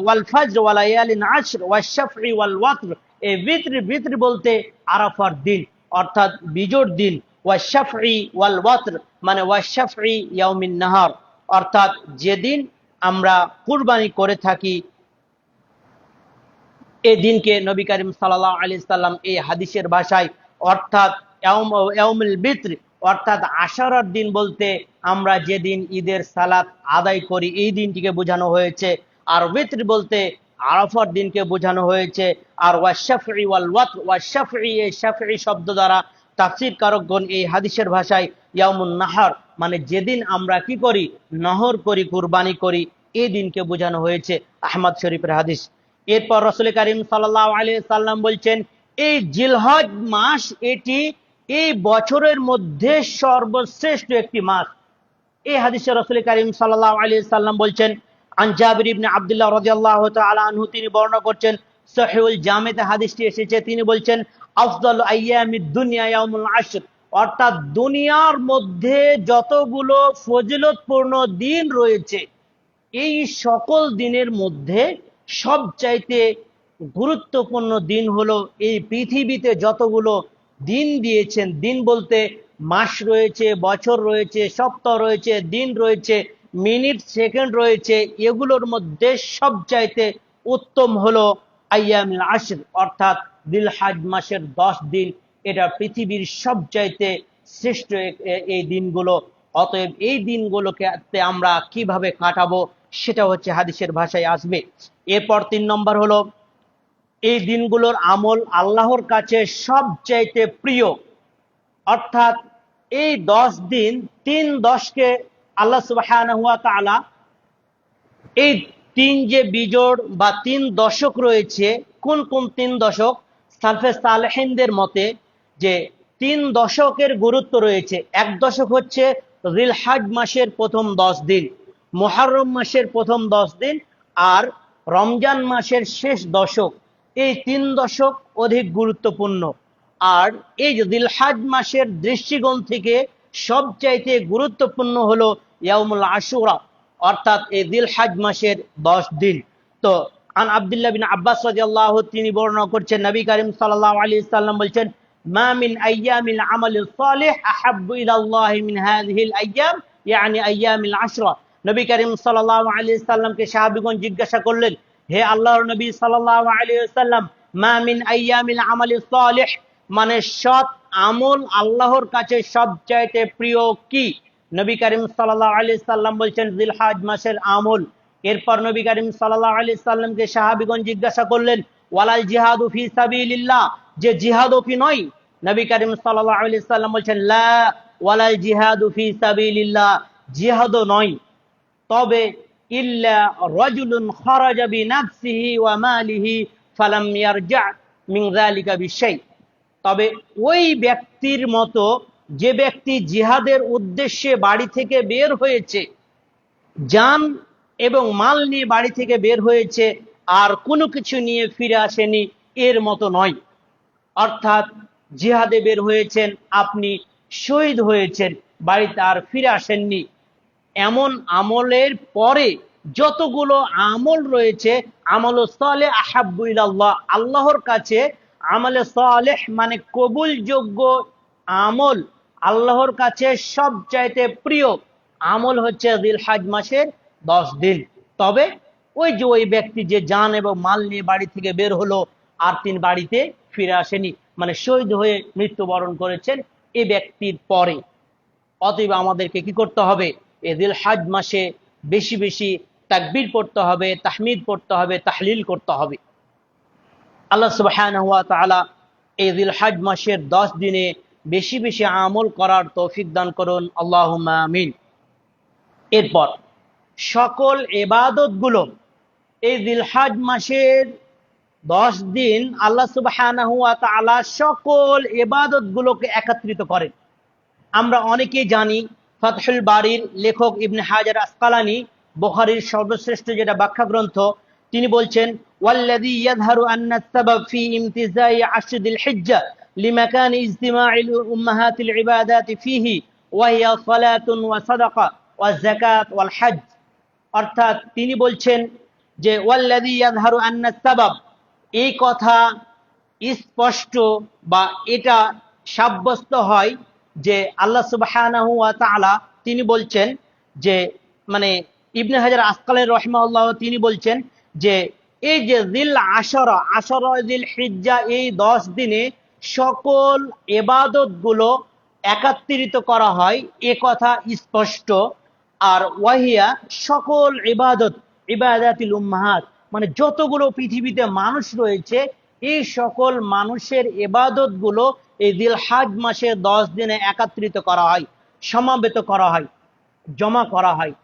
ওয়াল ফাজর ওয়ালায়ালিন আশর ওয়াশ শাফঈ ওয়াল ওয়াতর, এই বিত্র বলতে আরাফার দিন, অর্থাৎ বিজোড় দিন। ওয়াশ শাফঈ ওয়াল ওয়াতর মানে ওয়াশ শাফঈ ইয়াউমিন নাহার, অর্থাৎ যেদিন আমরা কুরবানি করে থাকি এই দিনকে নবী করিম সাল্লাল্লাহু আলাইহি সাল্লাম এই হাদিসের ভাষায়, অর্থাৎ ইয়াউমুল বিত্র, অর্থাৎ আশরার দিন বলতে আমরা যেদিন ঈদের সালাত আদায় করি এই দিনটিকে বোঝানো হয়েছে। আর বিত্র বলতে আরাফার দিনকে বোঝানো হয়েছে। আর ওয়াশ-শাফঈ ওয়াল ওয়াতর, ওয়াশ-শাফঈ, এই শাফঈ শব্দ দ্বারা তাফসীরকারকগণ এই হাদিসের ভাষায় ইয়াউমুন নাহার মানে যেদিন আমরা কি করি, নহর করি, কুরবানি করি, এই দিনকে বোঝানো হয়েছে। আহমদ শরীফের হাদিস। এরপর রাসূল করিম সাল্লাল্লাহু আলাইহি সাল্লাম বলছেন এই জিলহজ মাস এটি এই বছরের মধ্যে সর্বশ্রেষ্ঠ একটি মাস। এই হাদিসে রাসূল করিম সাল্লাল্লাহু আলাইহি সাল্লাম বলছেন আন জাবির ইবনে আব্দুল্লাহ রাদিয়াল্লাহু তাআলা আনহু, তিনি বর্ণনা করছেন, সহিহুল জামিতে হাদিসটি এসেছে। তিনি বলছেন আফদালু আইয়ামিদ দুনিয়া ইয়াউমুল আশর, অর্থাৎ দুনিয়ার মধ্যে যতগুলো ফজিলতপূর্ণ দিন রয়েছে, এই সকল দিনের মধ্যে সবচাইতে গুরুত্বপূর্ণ দিন হলো এই পৃথিবীতে যতগুলো দিন দিয়েছেন, দিন বলতে মাস রয়েছে, বছর রয়েছে, সপ্তাহ রয়েছে, দিন রয়েছে, মিনিট, সেকেন্ড রয়েছে, এগুলোর মধ্যে সবচাইতে উত্তম হলো আইয়ামুল আশর, অর্থাৎ জিলহজ মাসের 10 দিন। এটা পৃথিবীর সবচাইতে শ্রেষ্ঠ এই দিনগুলো। অতএব এই দিনগুলোকে আমরা কিভাবে কাটাবো সেটা হচ্ছে হাদিসের ভাষায় আসবে। এরপর 3 নম্বর হলো এই দিনগুলোর আমল আল্লাহর কাছে সবচাইতে প্রিয়। অর্থাৎ এই 10 দিন 3-10কে আল্লাহ সুবহানাহু ওয়া তাআলা এই 3 যে বিজোড় বা 3 দশক রয়েছে, কোন কোন 3 দশক? সালফে সালেহিনদের মতে যে 3 দশকের গুরুত্ব রয়েছে। এক দশক হচ্ছে জিলহজ মাসের প্রথম 10 দিন, মুহররম মাসের প্রথম 10 দিন, আর রমজান মাসের শেষ দশক। এই 3 দশক অধিক গুরুত্বপূর্ণ। আর এই যে জিলহজ মাসের দৃষ্টিকোণ থেকে সবচাইতে গুরুত্বপূর্ণ হলো ইয়াউমুল আশুরা, অর্থাৎ এই জিলহজ মাসের 10 দিন। তো আন আব্দুল্লাহ বিন আব্বাস রাদিয়াল্লাহু তিনি বর্ণনা করছেন, নবী করিম সাল্লাল্লাহু আলাইহি সাল্লাম বলছেন, মা মিন আইয়ামিল আমালিস সালিহ আহাব্বু ইলাল্লাহি মিন হাযিহিল আইয়াম, ইয়ানি আইয়ামিল আশরা। নবী করিম সাল্লাল্লাহু আলাইহি সাল্লামকে সাহাবীগণ জিজ্ঞাসা করলেন, হে আল্লাহর নবী সাল্লাল্লাহু আলাইহি সাল্লাম, মা মিন আইয়ামিল আমালিস সালিহ মানে সৎ আমল আল্লাহর কাছে সবচাইতে প্রিয় কি? নবী করিম সাল্লাল্লাহু আলাইহি সাল্লাম বলছেন জিলহজ মাসের আমল। এরপর নবী করিম সাল্লাল্লাহু আলাইহি সাল্লামকে সাহাবীগণ জিজ্ঞাসা করলেন, ওয়ালাল জিহাদু ফি সাবিলিল্লাহ, যে জিহাদও কি নয়? নবী করিম সাল্লাল্লাহু আলাইহি সাল্লাম বলছেন, লা ওয়ালাল জিহাদু ফি সাবিলিল্লাহ, জিহাদও নয়, তবে ইল্লা রাজুলুন খারাজা বিনাফসিহি ওয়া মালিহি ফালাম ইয়ারজা মিন যালিকা বিশাই, তবে ওই ব্যক্তির মতো যে ব্যক্তি জিহাদের উদ্দেশ্যে বাড়ি থেকে বের হয়েছে, জান এবং মাল নিয়ে বাড়ি থেকে বের হয়েছে, আর কোনো কিছু নিয়ে ফিরে আসেনি, এর মতো নয়। অর্থাৎ জিহাদে বের হয়েছেন, আপনি শহীদ হয়েছেন, বাড়িতে আর ফিরে আসেননি, এমন আমলের পরে যতগুলো আমল রয়েছে, আমল সালেহ আহাব্বু ইলাল্লাহ, আল্লাহর কাছে আমলে সালেহ মানে কবুলযোগ্য আমল, আল্লাহর কাছে সবচাইতে প্রিয় আমল হচ্ছে জিলহজ মাসের 10 দিন। তবে ওই ব্যক্তি যে জান এবং মাল নিয়ে বাড়ি থেকে বের হলো আর তিনি বাড়িতে ফিরে আসেনি, মানে শহীদ হয়ে মৃত্যুবরণ করেছেন, এই ব্যক্তির পরে। অতএব আমাদেরকে কি করতে হবে? এই জিলহজ মাসে বেশি বেশি তাকবীর পড়তে হবে, তাহমিদ পড়তে হবে, তাহলিল করতে হবে। আল্লাহ সুবহানাহু ওয়া তাআলা এই জিলহজ মাসের 10 দিনে বেশি বেশি আমল করার তৌফিক দান করুন, আল্লাহুম্মা আমিন। এরপর সকল ইবাদতগুলো এই জিলহজ মাসের 10 দিন আল্লাহ সুবহানাহু ওয়া তাআলা সকল ইবাদতগুলোকে একত্রিত করেন। আমরা অনেকেই জানি, ফাতহুল বারির লেখক ইবনে হাজার আসকালানী, বুখারীর সর্বশ্রেষ্ঠ যেটা ব্যাখ্যা গ্রন্থ, তিনি বলছেন, ওয়াল্লাযী ইয়াযহারু আন্না আস-সাবাব ফি ইমতিযাই আশর যিল হিজ্জা লিমাকান ইজতিমাইল উম্মাহাতিল ইবাদাতি ফিহি ওয়া হিয়া সালাতুন ওয়া সাদাকা ওয়া যাকাত ওয়াল হজ। অর্থাৎ তিনি বলছেন যে ওয়াল্লাযী ইয়াযহারু আন্না আস-সাবাব, এই কথা স্পষ্ট বা এটা সাব্যস্ত হয় যে আল্লাহ সুবহানাহু ওয়া তাআলা তিনি বলছেন যে, মানে ইবনে হাজার আসকালানী রাহিমাহুল্লাহ তিনি বলছেন যে এই যে জিল আশরা, আশরা জিল হিজ্জা, এই 10 দিনে সকল ইবাদতগুলো একত্রিত করা হয়, এ কথা স্পষ্ট। আর ওয়াহিয়া সকল ইবাদত, ইবাদাতুল উম্মাহাত মানে যতগুলো পৃথিবীতে মানুষ রয়েছে, এই সকল মানুষের ইবাদতগুলো এই জিলহজ মাসের 10 দিনে একত্রিত করা হয়, সমাবেত করা হয়, জমা করা হয়।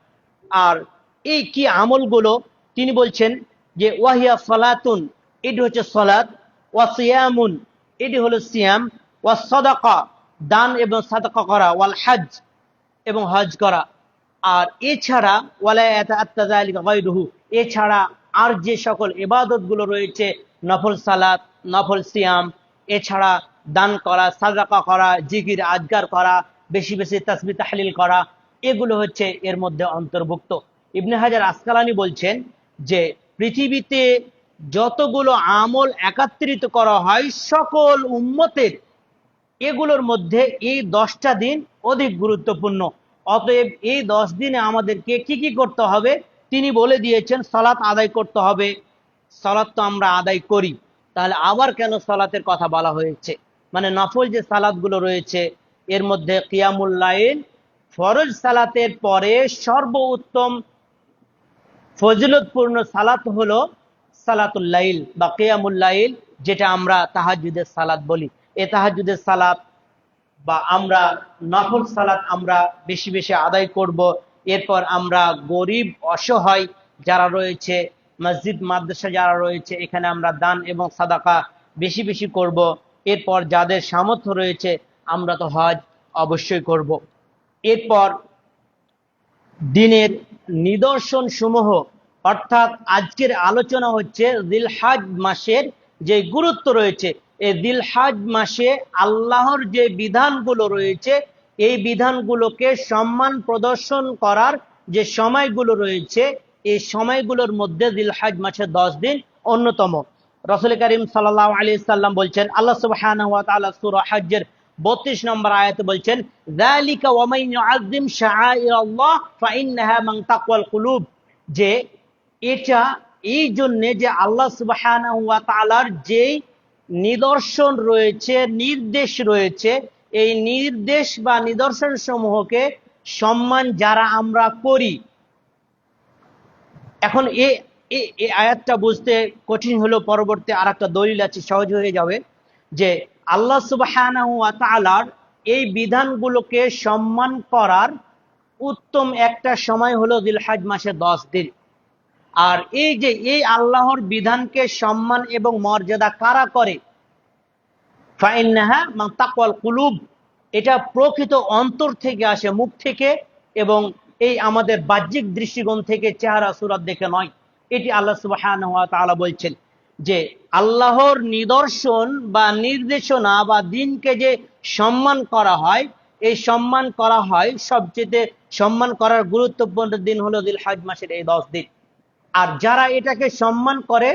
আর এই কি আমলগুলো? তিনি বলছেন যে ওয়াহিয়া সালাতুন, এটি হচ্ছে সালাত, ওয়া সিয়ামুন, এটি হলো সিয়াম, ওয়া সাদাকা, দান এবং সাদাকা করা, ওয়াল হজ এবং হজ করা। আর এছাড়া ওয়ালা ইয়াতাআত্তা যালিকা গায়রুহু, এছাড়া আর যে সকল ইবাদতগুলো রয়েছে, নফল সালাত, নফল সিয়াম, এছাড়া দান করা, সাদাকা করা, জিকির আজকার করা, বেশি বেশি তাসবিহ তাহলিল করা, এগুলো হচ্ছে এর মধ্যে অন্তর্ভুক্ত। ইবনে হাজার আসকালানী বলছেন যে পৃথিবীতে যতগুলো আমল একত্রিত করা হয় সকল উম্মতের, এগুলোর মধ্যে এই 10টা দিন অধিক গুরুত্বপূর্ণ। অতএব এই 10 দিনে আমাদেরকে কি কি করতে হবে তিনি বলে দিয়েছেন। সালাত আদায় করতে হবে, সালাত তো আমরা আদায় করি, তাহলে আবার কেন সালাতের কথা বলা হয়েছে? মানে নফল যে সালাতগুলো রয়েছে এর মধ্যে কিয়ামুল লাইল ফরজ সালাতের পরে সর্বোত্তম ফজিলতপূর্ণ সালাত হলো সালাতুল লাইল বা কিয়ামুল লাইল, যেটা আমরা তাহাজ্জুদের সালাত বলি। এই তাহাজ্জুদের সালাত বা আমরা নফল সালাত আমরা বেশি বেশি আদায় করব। এরপর আমরা গরিব অসহায় যারা রয়েছে, মসজিদ মাদ্রাসা যারা রয়েছে, এখানে আমরা দান এবং সাদাকা বেশি বেশি করব। এরপর যাদের সামর্থ্য রয়েছে আমরা তো হজ অবশ্যই করব। এরপর দিনের নিদর্শন সমূহ, অর্থাৎ আজকের আলোচনা হচ্ছে জিলহজ মাসের যে গুরুত্ব রয়েছে। এই জিলহজ মাসে আল্লাহর যে বিধানগুলো রয়েছে, এই বিধানগুলোকে সম্মান প্রদর্শন করার যে সময়গুলো রয়েছে, এই সময়গুলোর মধ্যে জিলহজ মাসের 10 দিন অন্যতম। রাসূল করিম সাল্লাল্লাহু আলাইহি সাল্লাম বলছেন, আল্লাহ সুবহানাহু ওয়া তাআলা সূরা হজ্জের 32 নম্বর আয়াতে বলছেন, যালিকা ওয়া মান ইউআযযিম শাআইরাল্লাহ ফাইন্নাহা মিন তাকওয়াল কুলুব, যে এটা এই জন্য যে আল্লাহ সুবহানাহু ওয়া তাআলার যে নিদর্শন রয়েছে, নির্দেশ রয়েছে, এই নির্দেশ বা নিদর্শন সমূহকে সম্মান যারা আমরা করি। এখন এই আয়াতটা বুঝতে কঠিন হলো, পরবর্তী আরেকটা দলিল আছে, সহজ হয়ে যাবে। যে আল্লাহ সুবহানাহু ওয়া তাআলার এই বিধানগুলোকে সম্মান করার উত্তম একটা সময় হলো জিলহজ মাসের 10 দিন। আর এই যে এই আল্লাহর বিধানকে সম্মান এবং মর্যাদা কারা করে, ফাইন্নাহা মিন তাকওয়াল কুলুব, এটা প্রকৃত অন্তর থেকে আসে, মুখ থেকে এবং এই আমাদের বাহ্যিক দৃষ্টিকোণ থেকে, চেহারা সুরাত দেখে নয়। এটি আল্লাহ সুবহানাহু ওয়া তাআলা বলছেন যে আল্লাহর নিদর্শন বা নির্দেশনা বা দিনকে যে সম্মান করা হয়, এই সম্মান করা হয়, সবচেয়ে সম্মান করার গুরুত্বপূর্ণ দিন হলো জিলহজ মাসের এই 10 দিন। আর যারা এটাকে সম্মান করে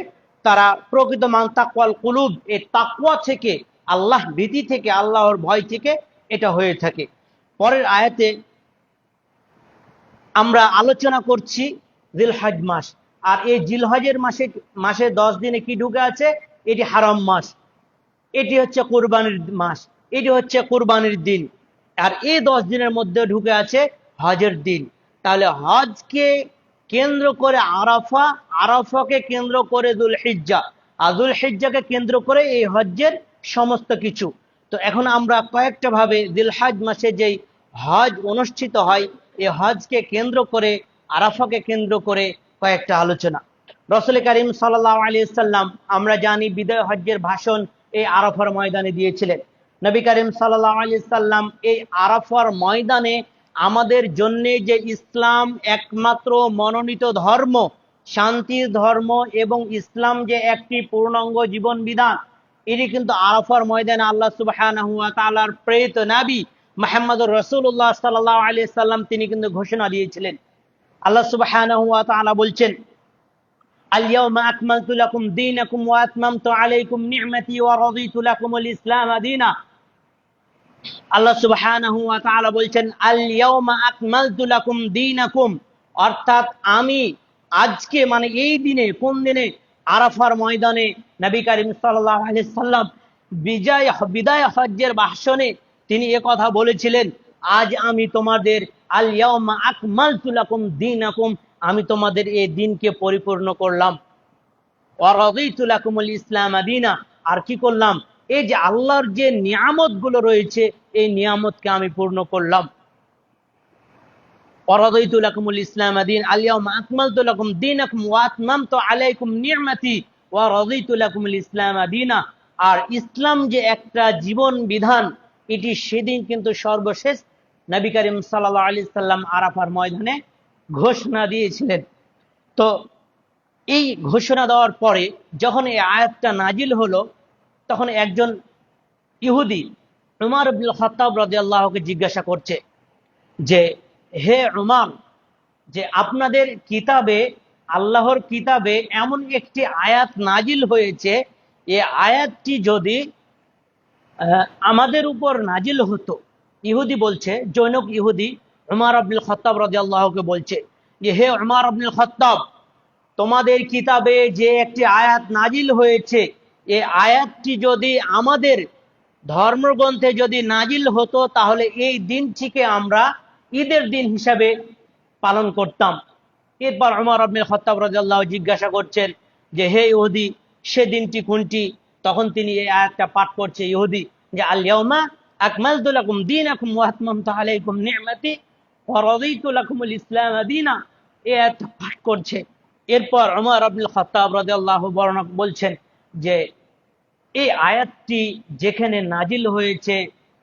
তারা প্রকৃত মান তাকওয়াল কুলুব, এই তাকওয়া থেকে, আল্লাহ ভীতি থেকে, আল্লাহর ভয় থেকে এটা হয়ে থাকে। পরের আয়াতে আমরা আলোচনা করছি জিলহজ মাস। আর এই জিলহজের মাসে 10 দিনে কি ঢুকে আছে? এটি হারাম মাস, এটি হচ্ছে কুরবানির মাস, এটি হচ্ছে কুরবানির দিন। আর এই 10 দিনের মধ্যে ঢুকে আছে হজের দিন। তাহলে হজকে কেন্দ্র করে আরাফা, আরাফাকে কেন্দ্র করে যুলহিজ্জা, আর যুলহিজ্জাকে কেন্দ্র করে এই হজ্জের সমস্ত কিছু। তো এখন আমরা কয়েকটা ভাবে জিলহজ মাসে যেই হজ অনুষ্ঠিত হয়, এই হজকে কেন্দ্র করে, আরাফাকে কেন্দ্র করে কয়েকটা আলোচনা। রাসূল করিম সাল্লাল্লাহু আলাইহি সাল্লাম, আমরা জানি, বিদায় হজ্জের ভাষণ এই আরাফার ময়দানে দিয়েছিলেন। নবী করিম সাল্লাল্লাহু আলাইহি সাল্লাম এই আরাফার ময়দানে আমাদের জন্য যে ইসলাম একমাত্র মনোনীত ধর্ম, শান্তির ধর্ম, এবং ইসলাম যে একটি পূর্ণাঙ্গ জীবন বিধান, এটি কিন্তু আরাফার ময়দানে আল্লাহ সুবহানাহু ওয়া তাআলার প্রেরিত নবী মুহাম্মদুর রাসূলুল্লাহ সাল্লাল্লাহু আলাইহি সাল্লাম তিনি কিন্তু ঘোষণা দিয়েছিলেন। আল্লাহ সুবহানাহু ওয়া তাআলা বলছেন, আল ইয়াউমা আকমালতু লাকুম দীনাকুম ওয়া আতমামতু আলাইকুম নি'মাতি ওয়া রাদিতু লাকুমুল ইসলাম দীনা। আল্লাহ সুবহানাহু ওয়া তাআলা বলছেন, আল ইয়াউমা আকমালতু লাকুম দীনাকুম, অর্থাৎ আমি আজকে, মানে এই দিনে, কোন দিনে? আরাফার ময়দানে নবী করিম সাল্লাল্লাহু আলাইহি সাল্লাম বিদায় হজ্জের ভাষণে তিনি কথা বলেছিলেন, আজ আমি তোমাদের, আল ইয়াউমা আকমালতু লাকুম দীনাকুম, আমি তোমাদের এই দিনকে পরিপূর্ণ করলাম, ওয়া রাদিতু লাকুমুল ইসলাম দীনা, আর কি করলাম? এই যে আল্লাহর যে নিয়ামত গুলো রয়েছে, এই নিয়ামতকে আমি পূর্ণ করলাম। ওয়া রাদিতু লাকুমুল ইসলাম দীন, আল ইয়াউমা আকমালতু লাকুম দীনাকুম ওয়া আতমামতু আলাইকুম নি'মাতি ওয়া রাদিতু লাকুমুল ইসলাম দীনা। আর ইসলাম যে একটা জীবন বিধান, এটি সেদিন কিন্তু সর্বশেষ নবী করিম সাল্লাল্লাহু আলাইহি সাল্লাম আরাফার ময়দানে ঘোষণা দিয়েছিলেন। তো এই ঘোষণা দেওয়ার পরে যখন এই আয়াতটা নাজিল হলো, তখন একজন ইহুদি উমর ইবনুল খাত্তাব রাদিয়াল্লাহুকে জিজ্ঞাসা করছে যে, হে উমর, যে আপনাদের কিতাবে, আল্লাহর কিতাবে এমন একটি আয়াত নাজিল হয়েছে, এই আয়াতটি যদি আমাদের উপর নাজিল হতো। ইহুদি বলছে, জৈনক ইহুদি উমর ইবনুল খাত্তাব রাদিয়াল্লাহুকে বলছে যে, হে উমর ইবনুল খাত্তাব, তোমাদের কিতাবে যে একটি আয়াত নাজিল হয়েছে, এই আয়াতটি যদি আমাদের ধর্মগ্রন্থে যদি নাজিল হতো, তাহলে এই দিনটিকে আমরা ঈদের দিন হিসাবে পালন করতাম। এরপর উমর ইবনুল খাত্তাব রাদিয়াল্লাহু জিজ্ঞাসা করছেন যে হে ইহুদি, সে দিনটি কোনটি? তখন তিনি এই আয়াতটা পাঠ করছে ইহুদি, যে আল ইয়াউমা আকমালতু লাকুম দীনাকুম ওয়া আতমামতু আলাইকুম নি'মাতি ওয়া রাদিতু লাকুমুল ইসলাম দীনা। এই আয়াতটা পাঠ করছে। এরপর ওমর ইবনে খাত্তাব রাদিয়াল্লাহু বর্ণনা বলছেন যে এই আয়াতটি যেখানে নাজিল হয়েছে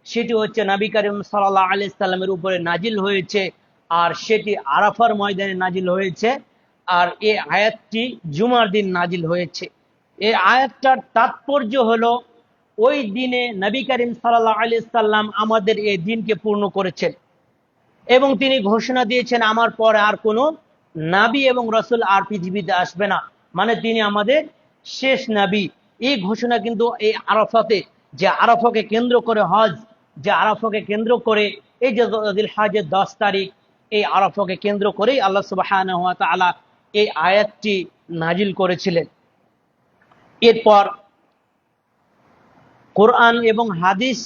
সেটি হচ্ছে নবী করিম সাল্লাল্লাহু আলাইহি সাল্লামের উপরে নাজিল হয়েছে, আর সেটি আরাফার ময়দানে নাজিল হয়েছে। আর এই আয়াতটি জুমার দিন নাজিল হয়েছে। এই আয়াতটার তাৎপর্য হলো ওই দিনে নবী করিম সাল্লাল্লাহু আলাইহি সাল্লাম আমাদের এই দিনকে পূর্ণ করেছেন এবং তিনি ঘোষণা দিয়েছেন আমার পরে আর কোনো নবী এবং রাসূল আর পৃথিবীতে আসবে না, মানে তিনি আমাদের শেষ নবী। এই ঘোষণা কিন্তু এই আরাফাতে, যে আরাফাকে কেন্দ্র করে হজ, যে আরাফাকে কেন্দ্র করে এই যে জিলহজের 10 তারিখ, এই আরাফাকে কেন্দ্র করেই আল্লাহ সুবহানাহু ওয়া তাআলা এই আয়াতটি নাজিল করেছিলেন। এরপর কোরআন এবং হাদিস